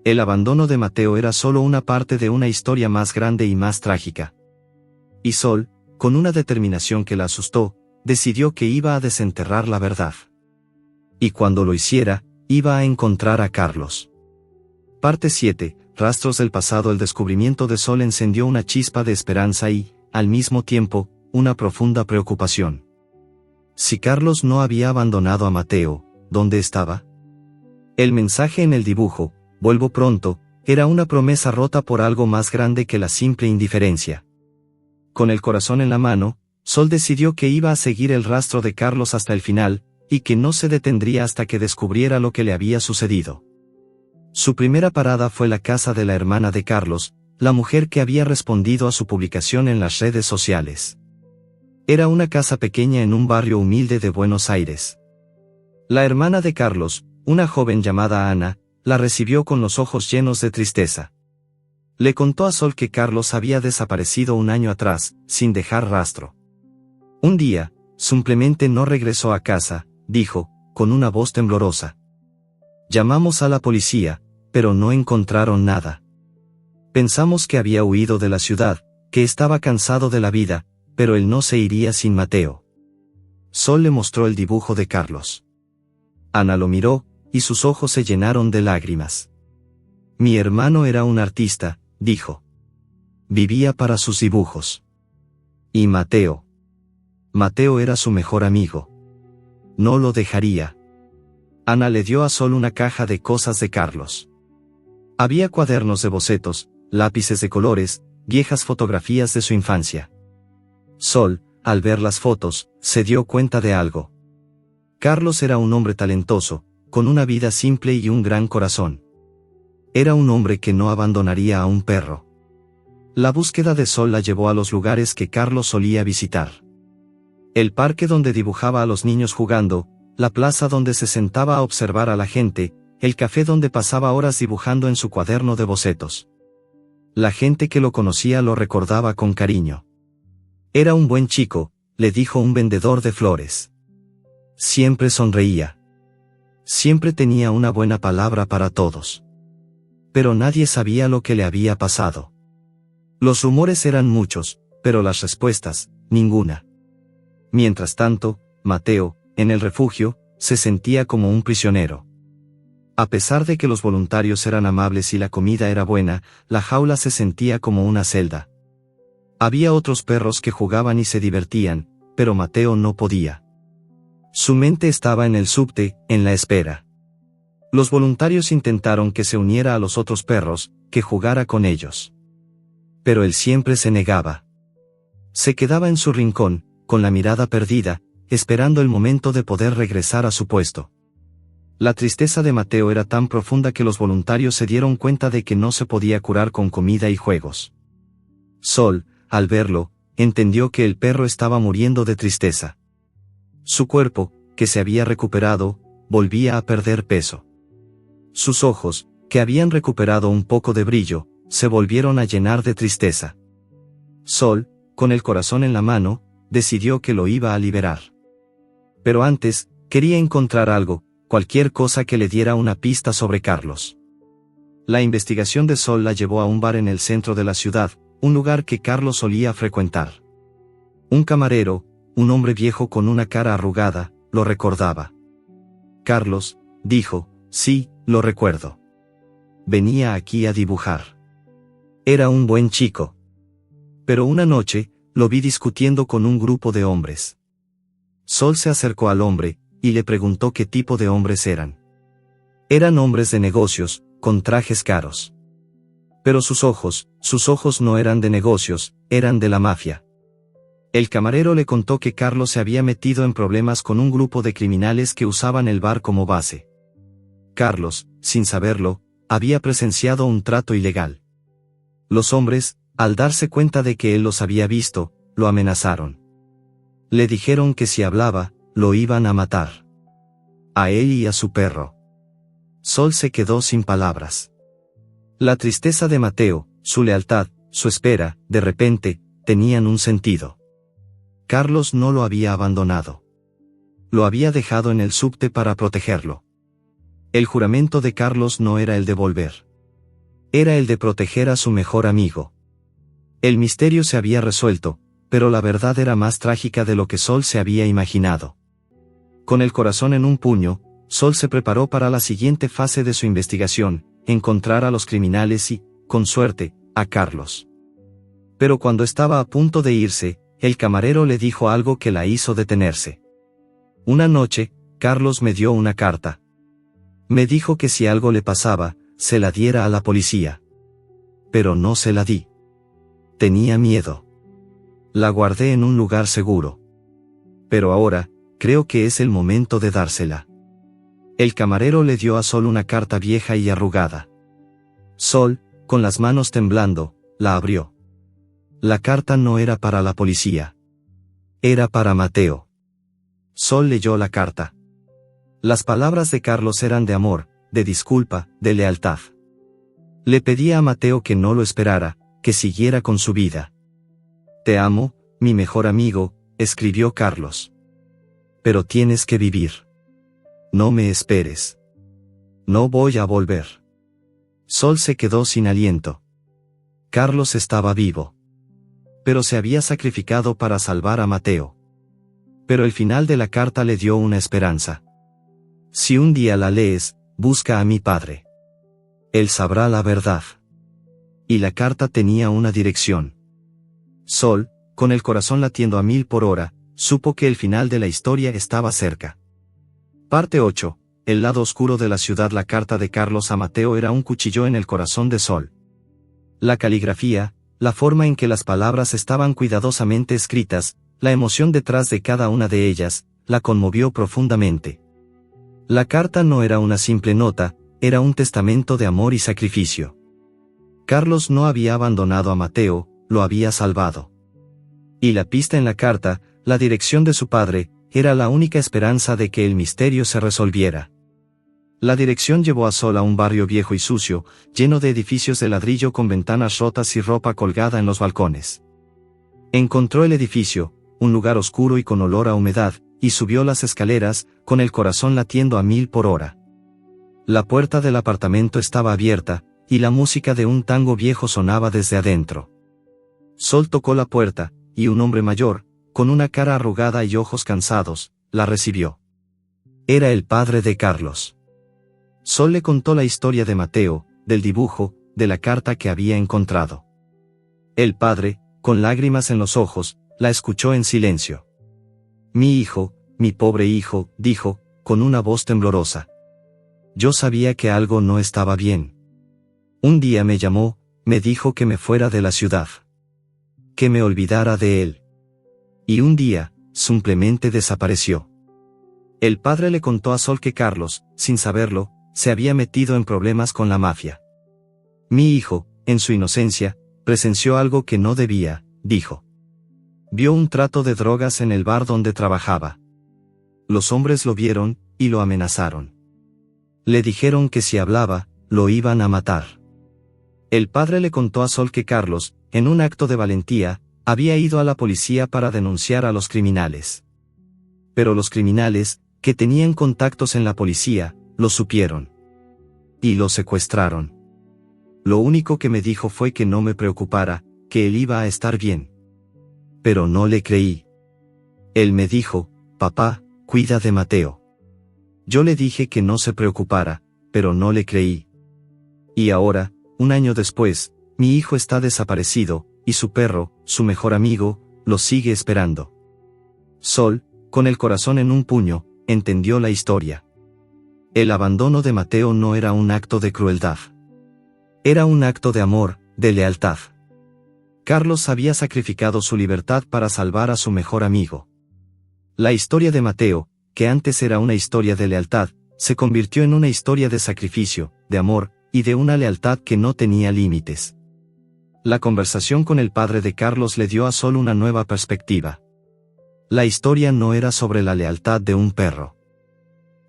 El abandono de Mateo era solo una parte de una historia más grande y más trágica. Y Sol, con una determinación que la asustó, decidió que iba a desenterrar la verdad. Y cuando lo hiciera, iba a encontrar a Carlos. Parte 7. Rastros del pasado. El descubrimiento de Sol encendió una chispa de esperanza y, al mismo tiempo, una profunda preocupación. Si Carlos no había abandonado a Mateo, ¿dónde estaba? El mensaje en el dibujo, «Vuelvo pronto», era una promesa rota por algo más grande que la simple indiferencia. Con el corazón en la mano, Sol decidió que iba a seguir el rastro de Carlos hasta el final, y que no se detendría hasta que descubriera lo que le había sucedido. Su primera parada fue la casa de la hermana de Carlos, la mujer que había respondido a su publicación en las redes sociales. Era una casa pequeña en un barrio humilde de Buenos Aires. La hermana de Carlos, una joven llamada Ana, la recibió con los ojos llenos de tristeza. Le contó a Sol que Carlos había desaparecido un año atrás, sin dejar rastro. Un día, simplemente no regresó a casa, dijo, con una voz temblorosa. «Llamamos a la policía, pero no encontraron nada. Pensamos que había huido de la ciudad, que estaba cansado de la vida, pero él no se iría sin Mateo». Sol le mostró el dibujo de Carlos. Ana lo miró, y sus ojos se llenaron de lágrimas. «Mi hermano era un artista», dijo. «Vivía para sus dibujos. Y Mateo. Mateo era su mejor amigo. No lo dejaría». Ana le dio a Sol una caja de cosas de Carlos. Había cuadernos de bocetos, lápices de colores, viejas fotografías de su infancia. Sol, al ver las fotos, se dio cuenta de algo. Carlos era un hombre talentoso, con una vida simple y un gran corazón. Era un hombre que no abandonaría a un perro. La búsqueda de Sol la llevó a los lugares que Carlos solía visitar. El parque donde dibujaba a los niños jugando, la plaza donde se sentaba a observar a la gente, el café donde pasaba horas dibujando en su cuaderno de bocetos. La gente que lo conocía lo recordaba con cariño. «Era un buen chico», le dijo un vendedor de flores. «Siempre sonreía. Siempre tenía una buena palabra para todos». Pero nadie sabía lo que le había pasado. Los rumores eran muchos, pero las respuestas, ninguna. Mientras tanto, Mateo, en el refugio, se sentía como un prisionero. A pesar de que los voluntarios eran amables y la comida era buena, la jaula se sentía como una celda. Había otros perros que jugaban y se divertían, pero Mateo no podía. Su mente estaba en el subte, en la espera. Los voluntarios intentaron que se uniera a los otros perros, que jugara con ellos. Pero él siempre se negaba. Se quedaba en su rincón, con la mirada perdida, esperando el momento de poder regresar a su puesto. La tristeza de Mateo era tan profunda que los voluntarios se dieron cuenta de que no se podía curar con comida y juegos. Sol, al verlo, entendió que el perro estaba muriendo de tristeza. Su cuerpo, que se había recuperado, volvía a perder peso. Sus ojos, que habían recuperado un poco de brillo, se volvieron a llenar de tristeza. Sol, con el corazón en la mano, decidió que lo iba a liberar. Pero antes, quería encontrar algo, cualquier cosa que le diera una pista sobre Carlos. La investigación de Sol la llevó a un bar en el centro de la ciudad, un lugar que Carlos solía frecuentar. Un camarero, un hombre viejo con una cara arrugada, lo recordaba. Carlos, dijo, sí, lo recuerdo. Venía aquí a dibujar. Era un buen chico. Pero una noche, lo vi discutiendo con un grupo de hombres. Sol se acercó al hombre, y le preguntó qué tipo de hombres eran. Eran hombres de negocios, con trajes caros. Pero sus ojos no eran de negocios, eran de la mafia. El camarero le contó que Carlos se había metido en problemas con un grupo de criminales que usaban el bar como base. Carlos, sin saberlo, había presenciado un trato ilegal. Los hombres, al darse cuenta de que él los había visto, lo amenazaron. Le dijeron que si hablaba, lo iban a matar. A él y a su perro. Sol se quedó sin palabras. La tristeza de Mateo, su lealtad, su espera, de repente, tenían un sentido. Carlos no lo había abandonado. Lo había dejado en el subte para protegerlo. El juramento de Carlos no era el de volver. Era el de proteger a su mejor amigo. El misterio se había resuelto, pero la verdad era más trágica de lo que Sol se había imaginado. Con el corazón en un puño, Sol se preparó para la siguiente fase de su investigación, encontrar a los criminales y, con suerte, a Carlos. Pero cuando estaba a punto de irse, el camarero le dijo algo que la hizo detenerse. Una noche, Carlos me dio una carta. Me dijo que si algo le pasaba, se la diera a la policía. Pero no se la di. Tenía miedo. La guardé en un lugar seguro. Pero ahora, creo que es el momento de dársela. El camarero le dio a Sol una carta vieja y arrugada. Sol, con las manos temblando, la abrió. La carta no era para la policía. Era para Mateo. Sol leyó la carta. Las palabras de Carlos eran de amor, de disculpa, de lealtad. Le pedía a Mateo que no lo esperara, que siguiera con su vida. Te amo, mi mejor amigo, escribió Carlos. Pero tienes que vivir. No me esperes. No voy a volver. Sol se quedó sin aliento. Carlos estaba vivo. Pero se había sacrificado para salvar a Mateo. Pero el final de la carta le dio una esperanza. Si un día la lees, busca a mi padre. Él sabrá la verdad. Y la carta tenía una dirección. Sol, con el corazón latiendo a 1000 por hora, supo que el final de la historia estaba cerca. Parte 8. El lado oscuro de la ciudad. La carta de Carlos a Mateo era un cuchillo en el corazón de Sol. La caligrafía, la forma en que las palabras estaban cuidadosamente escritas, la emoción detrás de cada una de ellas, la conmovió profundamente. La carta no era una simple nota, era un testamento de amor y sacrificio. Carlos no había abandonado a Mateo, lo había salvado. Y la pista en la carta, la dirección de su padre, era la única esperanza de que el misterio se resolviera. La dirección llevó a Sol a un barrio viejo y sucio, lleno de edificios de ladrillo con ventanas rotas y ropa colgada en los balcones. Encontró el edificio, un lugar oscuro y con olor a humedad, y subió las escaleras, con el corazón latiendo a 1000 por hora. La puerta del apartamento estaba abierta, y la música de un tango viejo sonaba desde adentro. Sol tocó la puerta, y un hombre mayor, con una cara arrugada y ojos cansados, la recibió. Era el padre de Carlos. Sol le contó la historia de Mateo, del dibujo, de la carta que había encontrado. El padre, con lágrimas en los ojos, la escuchó en silencio. Mi hijo, mi pobre hijo, dijo, con una voz temblorosa. Yo sabía que algo no estaba bien. Un día me llamó, me dijo que me fuera de la ciudad. Que me olvidara de él. Y un día, simplemente desapareció. El padre le contó a Sol que Carlos, sin saberlo, se había metido en problemas con la mafia. Mi hijo, en su inocencia, presenció algo que no debía, dijo. Vio un trato de drogas en el bar donde trabajaba. Los hombres lo vieron, y lo amenazaron. Le dijeron que si hablaba, lo iban a matar. El padre le contó a Sol que Carlos, en un acto de valentía, había ido a la policía para denunciar a los criminales. Pero los criminales, que tenían contactos en la policía, lo supieron. Y lo secuestraron. Lo único que me dijo fue que no me preocupara, que él iba a estar bien. Pero no le creí. Él me dijo, papá, cuida de Mateo. Yo le dije que no se preocupara, pero no le creí. Y ahora, un año después, mi hijo está desaparecido, y su perro, su mejor amigo, lo sigue esperando. Sol, con el corazón en un puño, entendió la historia. El abandono de Mateo no era un acto de crueldad. Era un acto de amor, de lealtad. Carlos había sacrificado su libertad para salvar a su mejor amigo. La historia de Mateo, que antes era una historia de lealtad, se convirtió en una historia de sacrificio, de amor, y de una lealtad que no tenía límites. La conversación con el padre de Carlos le dio a Sol una nueva perspectiva. La historia no era sobre la lealtad de un perro.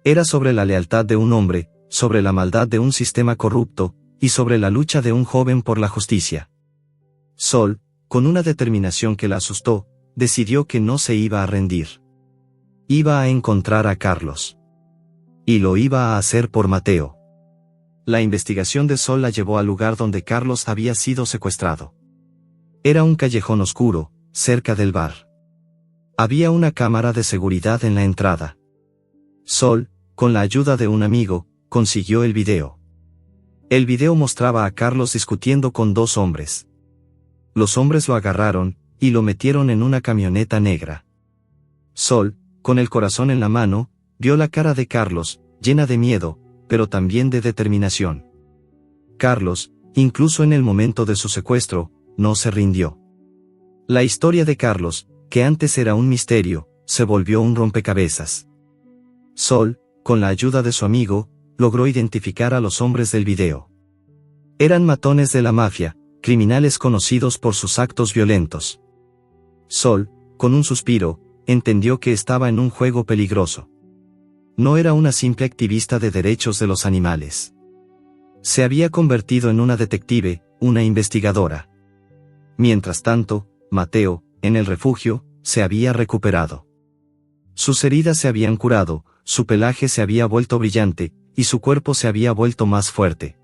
Era sobre la lealtad de un hombre, sobre la maldad de un sistema corrupto, y sobre la lucha de un joven por la justicia. Sol, con una determinación que la asustó, decidió que no se iba a rendir. Iba a encontrar a Carlos. Y lo iba a hacer por Mateo. La investigación de Sol la llevó al lugar donde Carlos había sido secuestrado. Era un callejón oscuro, cerca del bar. Había una cámara de seguridad en la entrada. Sol, con la ayuda de un amigo, consiguió el video. El video mostraba a Carlos discutiendo con dos hombres. Los hombres lo agarraron, y lo metieron en una camioneta negra. Sol, con el corazón en la mano, vio la cara de Carlos, llena de miedo, pero también de determinación. Carlos, incluso en el momento de su secuestro, no se rindió. La historia de Carlos, que antes era un misterio, se volvió un rompecabezas. Sol, con la ayuda de su amigo, logró identificar a los hombres del video. Eran matones de la mafia, criminales conocidos por sus actos violentos. Sol, con un suspiro, entendió que estaba en un juego peligroso. No era una simple activista de derechos de los animales. Se había convertido en una detective, una investigadora. Mientras tanto, Mateo, en el refugio, se había recuperado. Sus heridas se habían curado, su pelaje se había vuelto brillante, y su cuerpo se había vuelto más fuerte.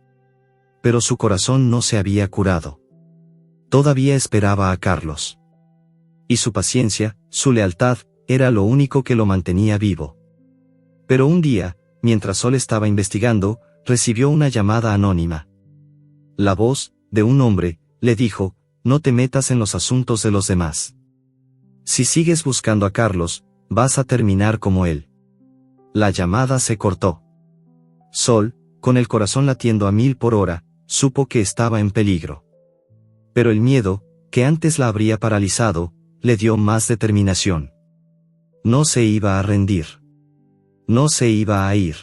Pero su corazón no se había curado. Todavía esperaba a Carlos. Y su paciencia, su lealtad, era lo único que lo mantenía vivo. Pero un día, mientras Sol estaba investigando, recibió una llamada anónima. La voz, de un hombre, le dijo, no te metas en los asuntos de los demás. Si sigues buscando a Carlos, vas a terminar como él. La llamada se cortó. Sol, con el corazón latiendo a 1000 por hora, supo que estaba en peligro. Pero el miedo, que antes la habría paralizado, le dio más determinación. No se iba a rendir. No se iba a ir.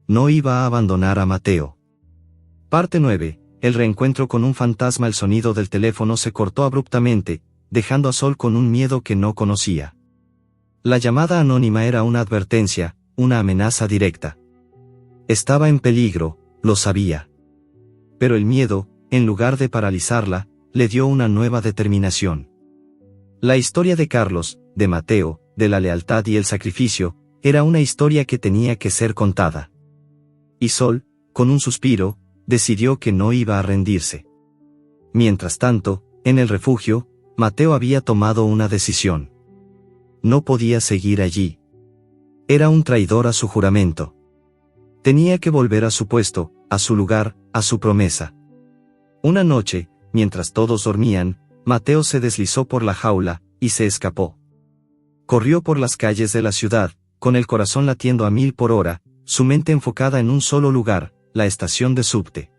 No iba a abandonar a Mateo. Parte 9. El reencuentro con un fantasma. El sonido del teléfono se cortó abruptamente, dejando a Sol con un miedo que no conocía. La llamada anónima era una advertencia, una amenaza directa. Estaba en peligro, lo sabía. Pero el miedo, en lugar de paralizarla, le dio una nueva determinación. La historia de Carlos, de Mateo, de la lealtad y el sacrificio, era una historia que tenía que ser contada. Y Sol, con un suspiro, decidió que no iba a rendirse. Mientras tanto, en el refugio, Mateo había tomado una decisión. No podía seguir allí. Era un traidor a su juramento. Tenía que volver a su puesto, a su lugar, a su promesa. Una noche, mientras todos dormían, Mateo se deslizó por la jaula, y se escapó. Corrió por las calles de la ciudad, con el corazón latiendo a 1000 por hora, su mente enfocada en un solo lugar, la estación de subte.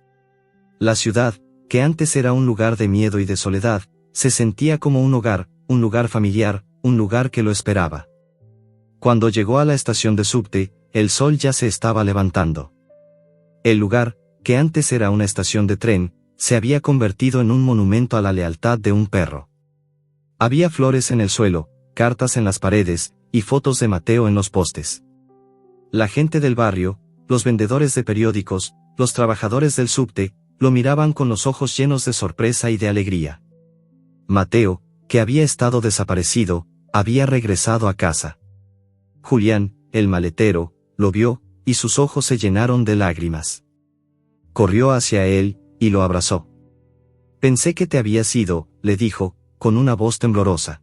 La ciudad, que antes era un lugar de miedo y de soledad, se sentía como un lugar familiar, un lugar que lo esperaba. Cuando llegó a la estación de subte, el sol ya se estaba levantando. El lugar, que antes era una estación de tren, se había convertido en un monumento a la lealtad de un perro. Había flores en el suelo, cartas en las paredes, y fotos de Mateo en los postes. La gente del barrio, los vendedores de periódicos, los trabajadores del subte, lo miraban con los ojos llenos de sorpresa y de alegría. Mateo, que había estado desaparecido, había regresado a casa. Julián, el maletero, lo vio, y sus ojos se llenaron de lágrimas. Corrió hacia él, y lo abrazó. Pensé que te habías ido, le dijo, con una voz temblorosa.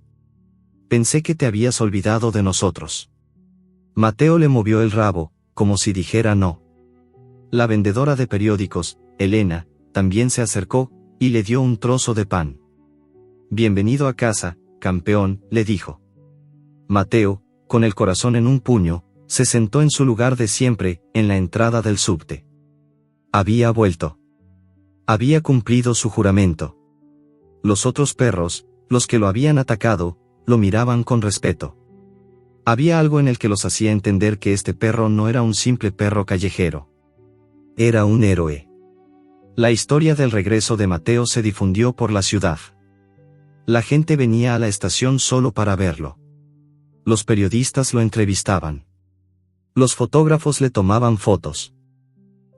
Pensé que te habías olvidado de nosotros. Mateo le movió el rabo, como si dijera no. La vendedora de periódicos, Elena, también se acercó, y le dio un trozo de pan. Bienvenido a casa, campeón, le dijo. Mateo, con el corazón en un puño, se sentó en su lugar de siempre, en la entrada del subte. Había vuelto. Había cumplido su juramento. Los otros perros, los que lo habían atacado, lo miraban con respeto. Había algo en el que los hacía entender que este perro no era un simple perro callejero. Era un héroe. La historia del regreso de Mateo se difundió por la ciudad. La gente venía a la estación solo para verlo. Los periodistas lo entrevistaban. Los fotógrafos le tomaban fotos.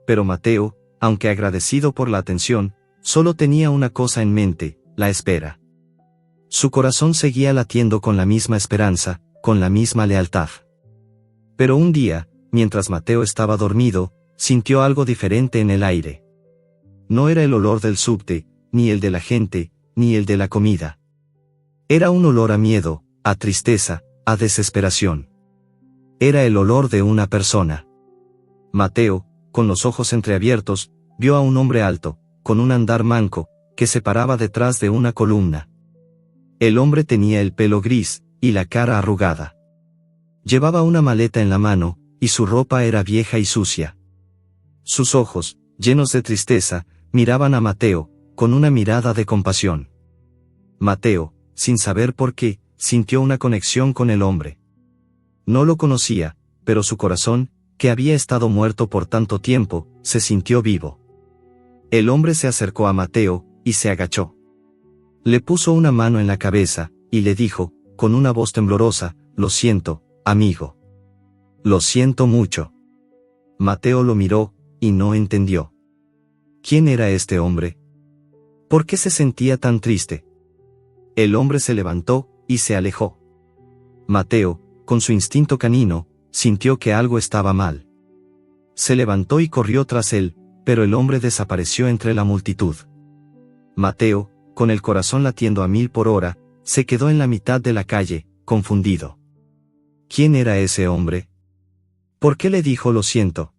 Pero Mateo, aunque agradecido por la atención, solo tenía una cosa en mente, la espera. Su corazón seguía latiendo con la misma esperanza, con la misma lealtad. Pero un día, mientras Mateo estaba dormido, sintió algo diferente en el aire. No era el olor del subte, ni el de la gente, ni el de la comida. Era un olor a miedo, a tristeza, a desesperación. Era el olor de una persona. Mateo, con los ojos entreabiertos, vio a un hombre alto, con un andar manco, que se paraba detrás de una columna. El hombre tenía el pelo gris, y la cara arrugada. Llevaba una maleta en la mano, y su ropa era vieja y sucia. Sus ojos, llenos de tristeza, miraban a Mateo, con una mirada de compasión. Mateo, sin saber por qué, sintió una conexión con el hombre. No lo conocía, pero su corazón, que había estado muerto por tanto tiempo, se sintió vivo. El hombre se acercó a Mateo, y se agachó. Le puso una mano en la cabeza, y le dijo, con una voz temblorosa, «Lo siento, amigo. Lo siento mucho». Mateo lo miró, y no entendió. ¿Quién era este hombre? ¿Por qué se sentía tan triste? El hombre se levantó, y se alejó. Mateo, con su instinto canino, sintió que algo estaba mal. Se levantó y corrió tras él, pero el hombre desapareció entre la multitud. Mateo, con el corazón latiendo a 1000 por hora, se quedó en la mitad de la calle, confundido. ¿Quién era ese hombre? ¿Por qué le dijo lo siento?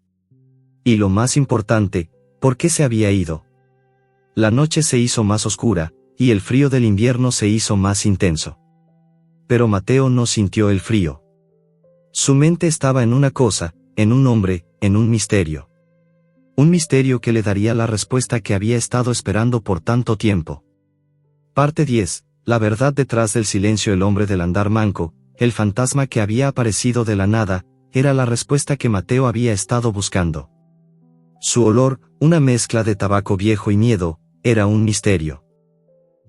Y lo más importante, ¿por qué se había ido? La noche se hizo más oscura, y el frío del invierno se hizo más intenso. Pero Mateo no sintió el frío. Su mente estaba en una cosa, en un hombre, en un misterio. Un misterio que le daría la respuesta que había estado esperando por tanto tiempo. Parte 10. La verdad detrás del silencio. El hombre del andar manco, el fantasma que había aparecido de la nada, era la respuesta que Mateo había estado buscando. Su olor, una mezcla de tabaco viejo y miedo, era un misterio.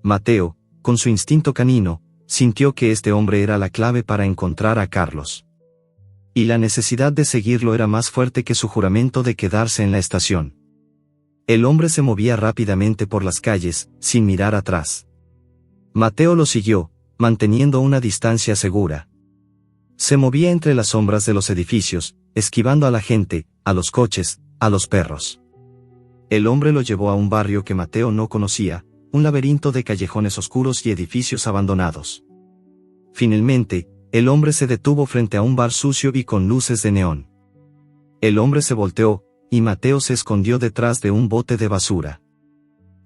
Mateo, con su instinto canino, sintió que este hombre era la clave para encontrar a Carlos. Y la necesidad de seguirlo era más fuerte que su juramento de quedarse en la estación. El hombre se movía rápidamente por las calles, sin mirar atrás. Mateo lo siguió, manteniendo una distancia segura. Se movía entre las sombras de los edificios, esquivando a la gente, a los coches, a los perros. El hombre lo llevó a un barrio que Mateo no conocía, un laberinto de callejones oscuros y edificios abandonados. Finalmente, el hombre se detuvo frente a un bar sucio y con luces de neón. El hombre se volteó, y Mateo se escondió detrás de un bote de basura.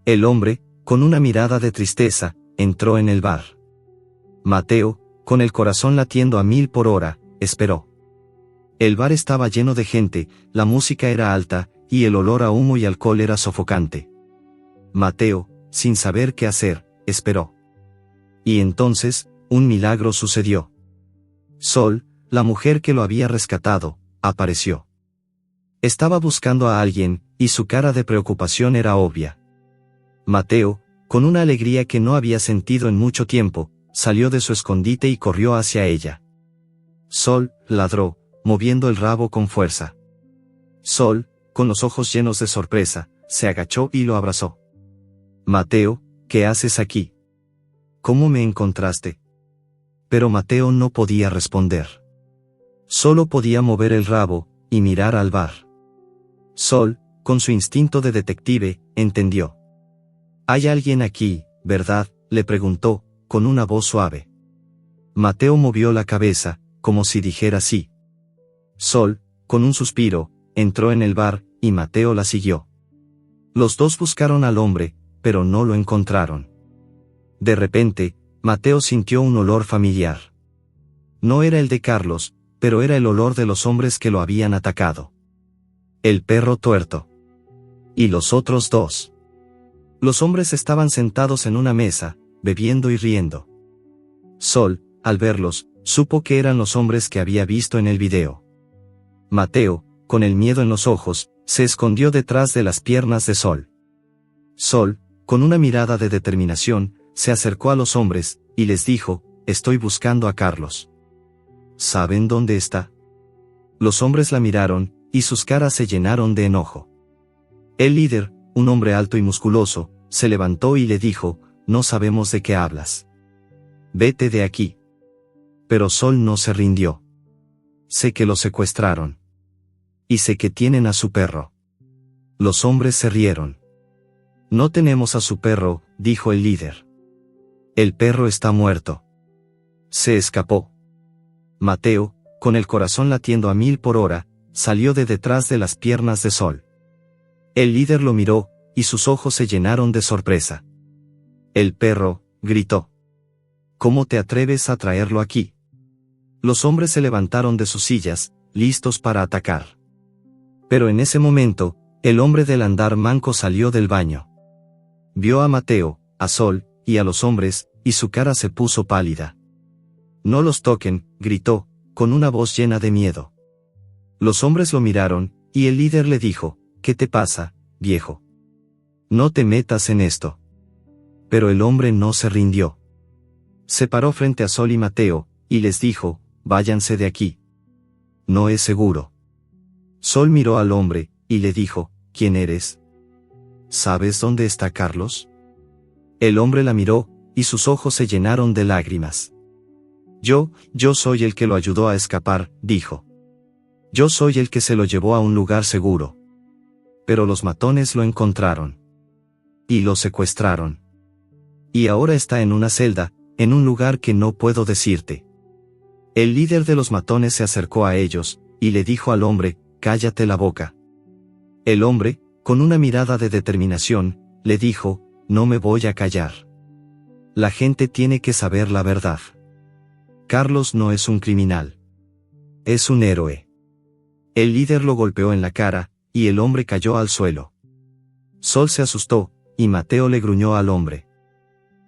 El hombre, con una mirada de tristeza, entró en el bar. Mateo, con el corazón latiendo a 1000 por hora, esperó. El bar estaba lleno de gente, la música era alta, y el olor a humo y alcohol era sofocante. Mateo, sin saber qué hacer, esperó. Y entonces, un milagro sucedió. Sol, la mujer que lo había rescatado, apareció. Estaba buscando a alguien, y su cara de preocupación era obvia. Mateo, con una alegría que no había sentido en mucho tiempo, salió de su escondite y corrió hacia ella. Sol, ladró, moviendo el rabo con fuerza. Sol, con los ojos llenos de sorpresa, se agachó y lo abrazó. Mateo, ¿qué haces aquí? ¿Cómo me encontraste? Pero Mateo no podía responder. Solo podía mover el rabo, y mirar al bar. Sol, con su instinto de detective, entendió. «Hay alguien aquí, ¿verdad?», le preguntó, con una voz suave. Mateo movió la cabeza, como si dijera sí. Sol, con un suspiro, entró en el bar, y Mateo la siguió. Los dos buscaron al hombre, pero no lo encontraron. De repente, Mateo sintió un olor familiar. No era el de Carlos, pero era el olor de los hombres que lo habían atacado. El perro tuerto. Y los otros dos. Los hombres estaban sentados en una mesa, bebiendo y riendo. Sol, al verlos, supo que eran los hombres que había visto en el video. Mateo, con el miedo en los ojos, se escondió detrás de las piernas de Sol. Sol, con una mirada de determinación, se acercó a los hombres, y les dijo: «Estoy buscando a Carlos». «¿Saben dónde está?». Los hombres la miraron, y sus caras se llenaron de enojo. El líder, un hombre alto y musculoso, se levantó y le dijo: «No sabemos de qué hablas. Vete de aquí». Pero Sol no se rindió. «Sé que lo secuestraron. Y sé que tienen a su perro». Los hombres se rieron. «No tenemos a su perro», dijo el líder. «El perro está muerto. Se escapó». Mateo, con el corazón latiendo a 1000 por hora, salió de detrás de las piernas de Sol. El líder lo miró, y sus ojos se llenaron de sorpresa. «El perro», gritó. «¿Cómo te atreves a traerlo aquí?». Los hombres se levantaron de sus sillas, listos para atacar. Pero en ese momento, el hombre del andar manco salió del baño. Vio a Mateo, a Sol, y a los hombres, y su cara se puso pálida. «No los toquen», gritó, con una voz llena de miedo. Los hombres lo miraron, y el líder le dijo: «¿Qué te pasa, viejo? No te metas en esto». Pero el hombre no se rindió. Se paró frente a Sol y Mateo, y les dijo: «Váyanse de aquí. No es seguro». Sol miró al hombre, y le dijo: «¿Quién eres? ¿Sabes dónde está Carlos?». El hombre la miró, y sus ojos se llenaron de lágrimas. Yo soy el que lo ayudó a escapar», dijo. «Yo soy el que se lo llevó a un lugar seguro. Pero los matones lo encontraron. Y lo secuestraron. Y ahora está en una celda, en un lugar que no puedo decirte». El líder de los matones se acercó a ellos, y le dijo al hombre: «Cállate la boca». El hombre, con una mirada de determinación, le dijo: «No me voy a callar. La gente tiene que saber la verdad. Carlos no es un criminal. Es un héroe». El líder lo golpeó en la cara, y el hombre cayó al suelo. Sol se asustó, y Mateo le gruñó al hombre.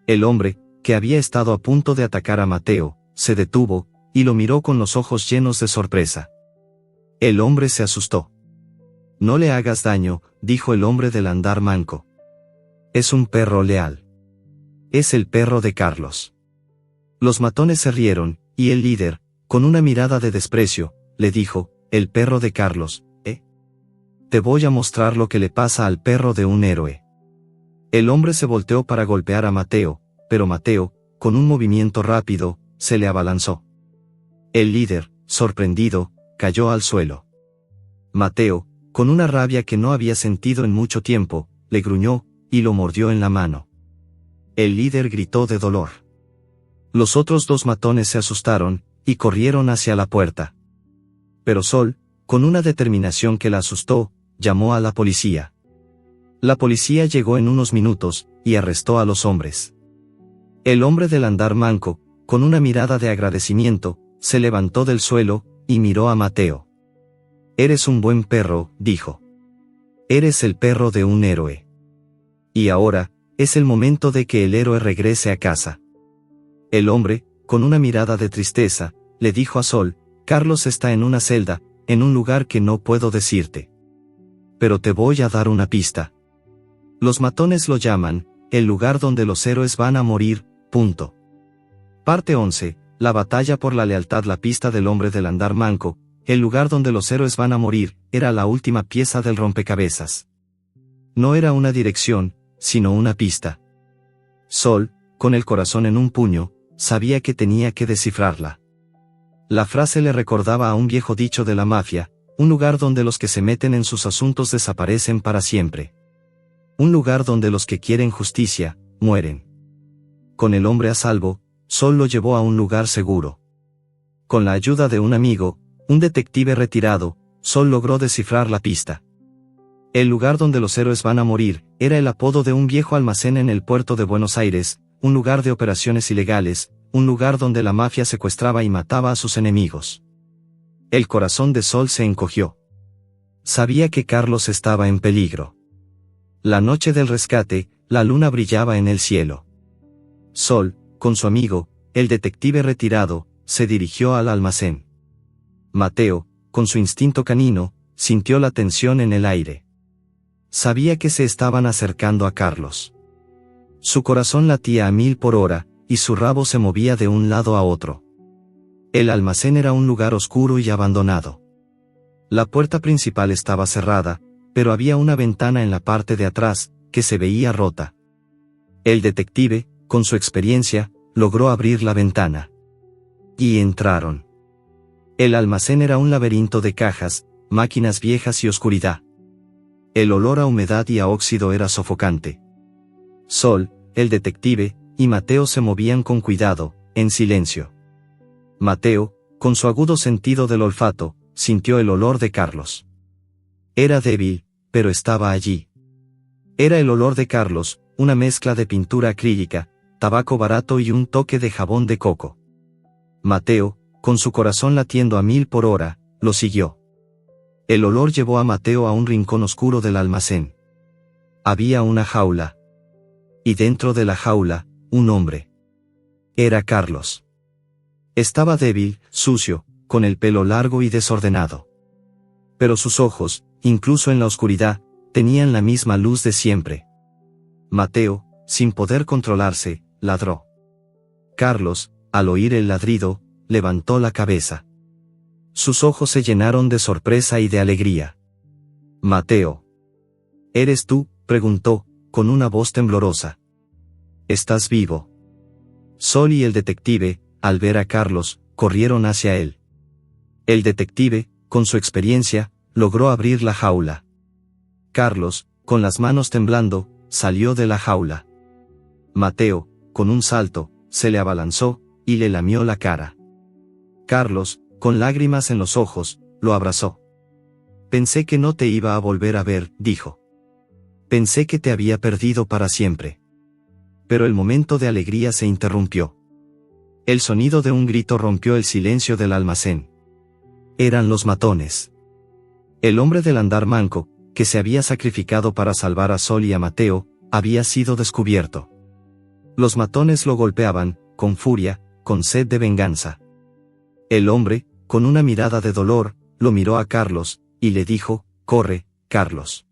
El hombre, que había estado a punto de atacar a Mateo, se detuvo, y lo miró con los ojos llenos de sorpresa. El hombre se asustó. «No le hagas daño», dijo el hombre del andar manco. «Es un perro leal. Es el perro de Carlos». Los matones se rieron, y el líder, con una mirada de desprecio, le dijo: «¿El perro de Carlos, eh? Te voy a mostrar lo que le pasa al perro de un héroe». El hombre se volteó para golpear a Mateo, pero Mateo, con un movimiento rápido, se le abalanzó. El líder, sorprendido, cayó al suelo. Mateo, con una rabia que no había sentido en mucho tiempo, le gruñó, y lo mordió en la mano. El líder gritó de dolor. Los otros dos matones se asustaron, y corrieron hacia la puerta. Pero Sol, con una determinación que la asustó, llamó a la policía. La policía llegó en unos minutos, y arrestó a los hombres. El hombre del andar manco, con una mirada de agradecimiento, se levantó del suelo, y miró a Mateo. «Eres un buen perro», dijo. «Eres el perro de un héroe. Y ahora, es el momento de que el héroe regrese a casa». El hombre, con una mirada de tristeza, le dijo a Sol: Carlos está en una celda, en un lugar que no puedo decirte. Pero te voy a dar una pista. Los matones lo llaman, el lugar donde los héroes van a morir, punto. Parte 11, la batalla por la lealtad. La pista del hombre del andar manco, el lugar donde los héroes van a morir, era la última pieza del rompecabezas. No era una dirección, sino una pista. Sol, con el corazón en un puño, sabía que tenía que descifrarla. La frase le recordaba a un viejo dicho de la mafia, un lugar donde los que se meten en sus asuntos desaparecen para siempre. Un lugar donde los que quieren justicia, mueren. Con el hombre a salvo, Sol lo llevó a un lugar seguro. Con la ayuda de un amigo, un detective retirado, Sol logró descifrar la pista. El lugar donde los héroes van a morir, era el apodo de un viejo almacén en el puerto de Buenos Aires, un lugar de operaciones ilegales, un lugar donde la mafia secuestraba y mataba a sus enemigos. El corazón de Sol se encogió. Sabía que Carlos estaba en peligro. La noche del rescate, la luna brillaba en el cielo. Sol, con su amigo, el detective retirado, se dirigió al almacén. Mateo, con su instinto canino, sintió la tensión en el aire. Sabía que se estaban acercando a Carlos. Su corazón latía a 1000 por hora, y su rabo se movía de un lado a otro. El almacén era un lugar oscuro y abandonado. La puerta principal estaba cerrada, pero había una ventana en la parte de atrás, que se veía rota. El detective, con su experiencia, logró abrir la ventana. Y entraron. El almacén era un laberinto de cajas, máquinas viejas y oscuridad. El olor a humedad y a óxido era sofocante. Sol, el detective, y Mateo se movían con cuidado, en silencio. Mateo, con su agudo sentido del olfato, sintió el olor de Carlos. Era débil, pero estaba allí. Era el olor de Carlos, una mezcla de pintura acrílica, tabaco barato y un toque de jabón de coco. Mateo, con su corazón latiendo a 1000 por hora, lo siguió. El olor llevó a Mateo a un rincón oscuro del almacén. Había una jaula. Y dentro de la jaula, un hombre. Era Carlos. Estaba débil, sucio, con el pelo largo y desordenado. Pero sus ojos, incluso en la oscuridad, tenían la misma luz de siempre. Mateo, sin poder controlarse, ladró. Carlos, al oír el ladrido, levantó la cabeza. Sus ojos se llenaron de sorpresa y de alegría. Mateo. ¿Eres tú?, preguntó, con una voz temblorosa. ¿Estás vivo? Sol y el detective, al ver a Carlos, corrieron hacia él. El detective, con su experiencia, logró abrir la jaula. Carlos, con las manos temblando, salió de la jaula. Mateo, con un salto, se le abalanzó, y le lamió la cara. Carlos, con lágrimas en los ojos, lo abrazó. Pensé que no te iba a volver a ver, dijo. Pensé que te había perdido para siempre. Pero el momento de alegría se interrumpió. El sonido de un grito rompió el silencio del almacén. Eran los matones. El hombre del andar manco, que se había sacrificado para salvar a Sol y a Mateo, había sido descubierto. Los matones lo golpeaban, con furia, con sed de venganza. El hombre, con una mirada de dolor, lo miró a Carlos, y le dijo: «Corre, Carlos.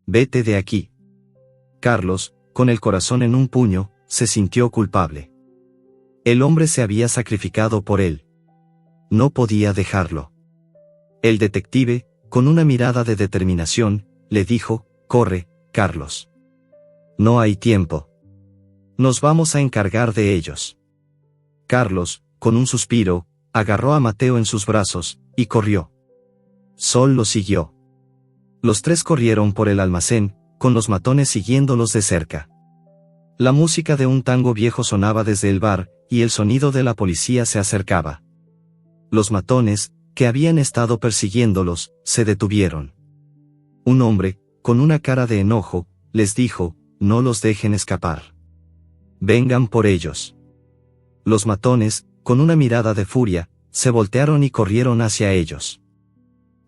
Vete de aquí». Carlos, con el corazón en un puño, se sintió culpable. El hombre se había sacrificado por él. No podía dejarlo. El detective, con una mirada de determinación, le dijo: «Corre, Carlos. No hay tiempo. Nos vamos a encargar de ellos». Carlos, con un suspiro, agarró a Mateo en sus brazos, y corrió. Sol lo siguió. Los tres corrieron por el almacén, con los matones siguiéndolos de cerca. La música de un tango viejo sonaba desde el bar, y el sonido de la policía se acercaba. Los matones, que habían estado persiguiéndolos, se detuvieron. Un hombre, con una cara de enojo, les dijo: «No los dejen escapar. Vengan por ellos». Los matones, con una mirada de furia, se voltearon y corrieron hacia ellos.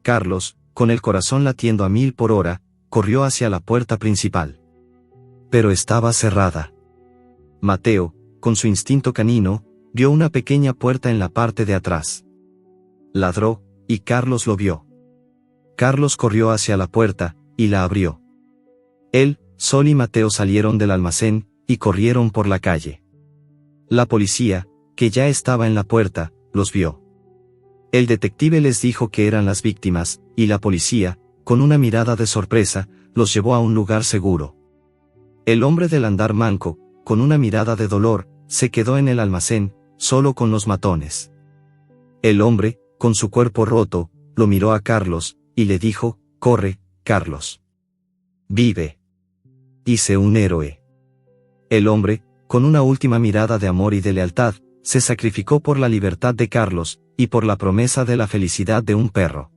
Carlos, con el corazón latiendo a 1000 por hora, corrió hacia la puerta principal. Pero estaba cerrada. Mateo, con su instinto canino, vio una pequeña puerta en la parte de atrás. ladró, y Carlos lo vio. Carlos corrió hacia la puerta, y la abrió. Él, Sol y Mateo salieron del almacén, y corrieron por la calle. La policía, que ya estaba en la puerta, los vio. El detective les dijo que eran las víctimas, y la policía, con una mirada de sorpresa, los llevó a un lugar seguro. El hombre del andar manco, con una mirada de dolor, se quedó en el almacén, solo con los matones. El hombre, con su cuerpo roto, lo miró a Carlos, y le dijo: «Corre, Carlos. Vive. Y sé un héroe». El hombre, con una última mirada de amor y de lealtad, se sacrificó por la libertad de Carlos, y por la promesa de la felicidad de un perro.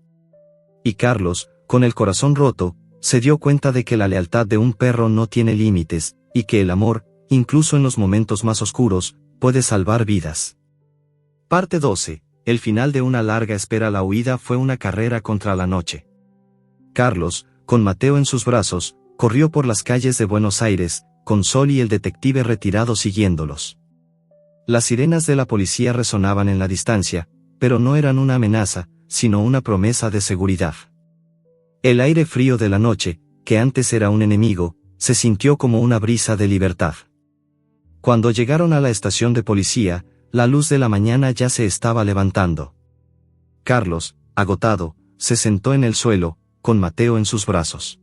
Y Carlos, con el corazón roto, se dio cuenta de que la lealtad de un perro no tiene límites, y que el amor, incluso en los momentos más oscuros, puede salvar vidas. Parte 12. El final de una larga espera. La huida fue una carrera contra la noche. Carlos, con Mateo en sus brazos, corrió por las calles de Buenos Aires, con Sol y el detective retirados siguiéndolos. Las sirenas de la policía resonaban en la distancia, pero no eran una amenaza, sino una promesa de seguridad. El aire frío de la noche, que antes era un enemigo, se sintió como una brisa de libertad. Cuando llegaron a la estación de policía, la luz de la mañana ya se estaba levantando. Carlos, agotado, se sentó en el suelo, con Mateo en sus brazos.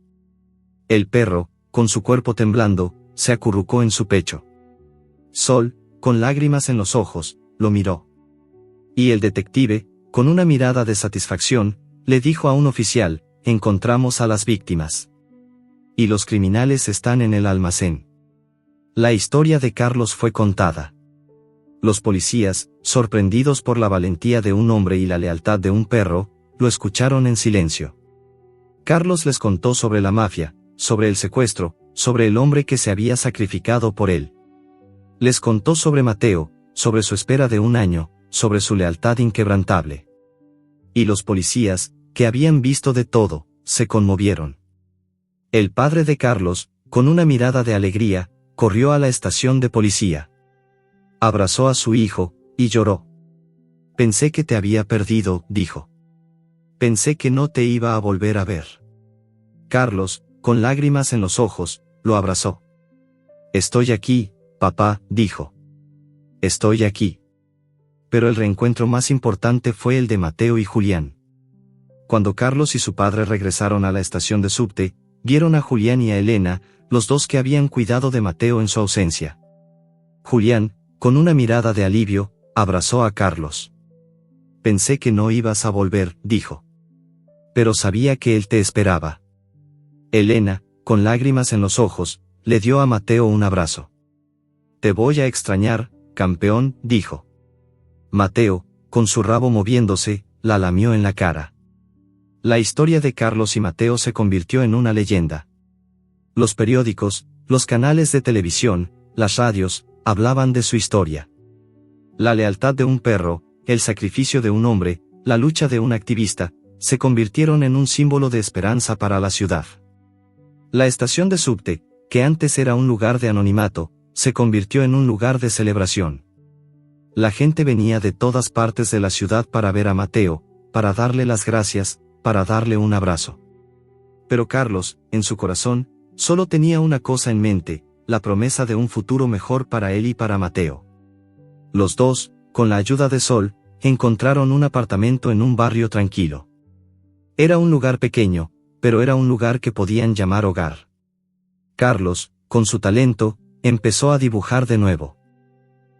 El perro, con su cuerpo temblando, se acurrucó en su pecho. Sol, con lágrimas en los ojos, lo miró. Y el detective, con una mirada de satisfacción, le dijo a un oficial: «Encontramos a las víctimas. Y los criminales están en el almacén». La historia de Carlos fue contada. Los policías, sorprendidos por la valentía de un hombre y la lealtad de un perro, lo escucharon en silencio. Carlos les contó sobre la mafia, sobre el secuestro, sobre el hombre que se había sacrificado por él. Les contó sobre Mateo, sobre su espera de un año, sobre su lealtad inquebrantable. Y los policías, que habían visto de todo, se conmovieron. El padre de Carlos, con una mirada de alegría, corrió a la estación de policía. Abrazó a su hijo, y lloró. «Pensé que te había perdido», dijo. «Pensé que no te iba a volver a ver». Carlos, con lágrimas en los ojos, lo abrazó. «Estoy aquí, papá», dijo. «Estoy aquí». Pero el reencuentro más importante fue el de Mateo y Julián. Cuando Carlos y su padre regresaron a la estación de subte, vieron a Julián y a Elena, los dos que habían cuidado de Mateo en su ausencia. Julián, con una mirada de alivio, abrazó a Carlos. «Pensé que no ibas a volver», dijo. «Pero sabía que él te esperaba». Elena, con lágrimas en los ojos, le dio a Mateo un abrazo. «Te voy a extrañar, campeón», dijo. Mateo, con su rabo moviéndose, la lamió en la cara. La historia de Carlos y Mateo se convirtió en una leyenda. Los periódicos, los canales de televisión, las radios, hablaban de su historia. La lealtad de un perro, el sacrificio de un hombre, la lucha de un activista, se convirtieron en un símbolo de esperanza para la ciudad. La estación de subte, que antes era un lugar de anonimato, se convirtió en un lugar de celebración. La gente venía de todas partes de la ciudad para ver a Mateo, para darle las gracias, para darle un abrazo. Pero Carlos, en su corazón, solo tenía una cosa en mente: la promesa de un futuro mejor para él y para Mateo. Los dos, con la ayuda de Sol, encontraron un apartamento en un barrio tranquilo. Era un lugar pequeño, pero era un lugar que podían llamar hogar. Carlos, con su talento, empezó a dibujar de nuevo.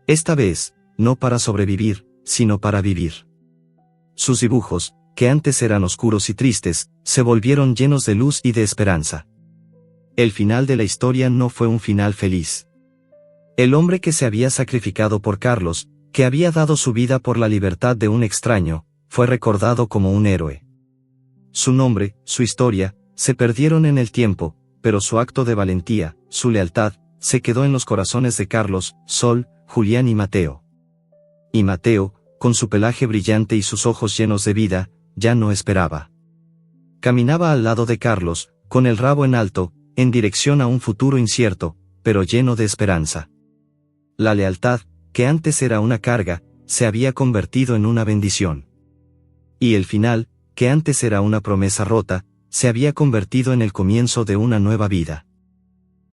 Esta vez, no para sobrevivir, sino para vivir. Sus dibujos, que antes eran oscuros y tristes, se volvieron llenos de luz y de esperanza. El final de la historia no fue un final feliz. El hombre que se había sacrificado por Carlos, que había dado su vida por la libertad de un extraño, fue recordado como un héroe. Su nombre, su historia, se perdieron en el tiempo, pero su acto de valentía, su lealtad, se quedó en los corazones de Carlos, Sol, Julián y Mateo. Y Mateo, con su pelaje brillante y sus ojos llenos de vida, ya no esperaba. Caminaba al lado de Carlos, con el rabo en alto, en dirección a un futuro incierto, pero lleno de esperanza. La lealtad, que antes era una carga, se había convertido en una bendición. Y el final, que antes era una promesa rota, se había convertido en el comienzo de una nueva vida.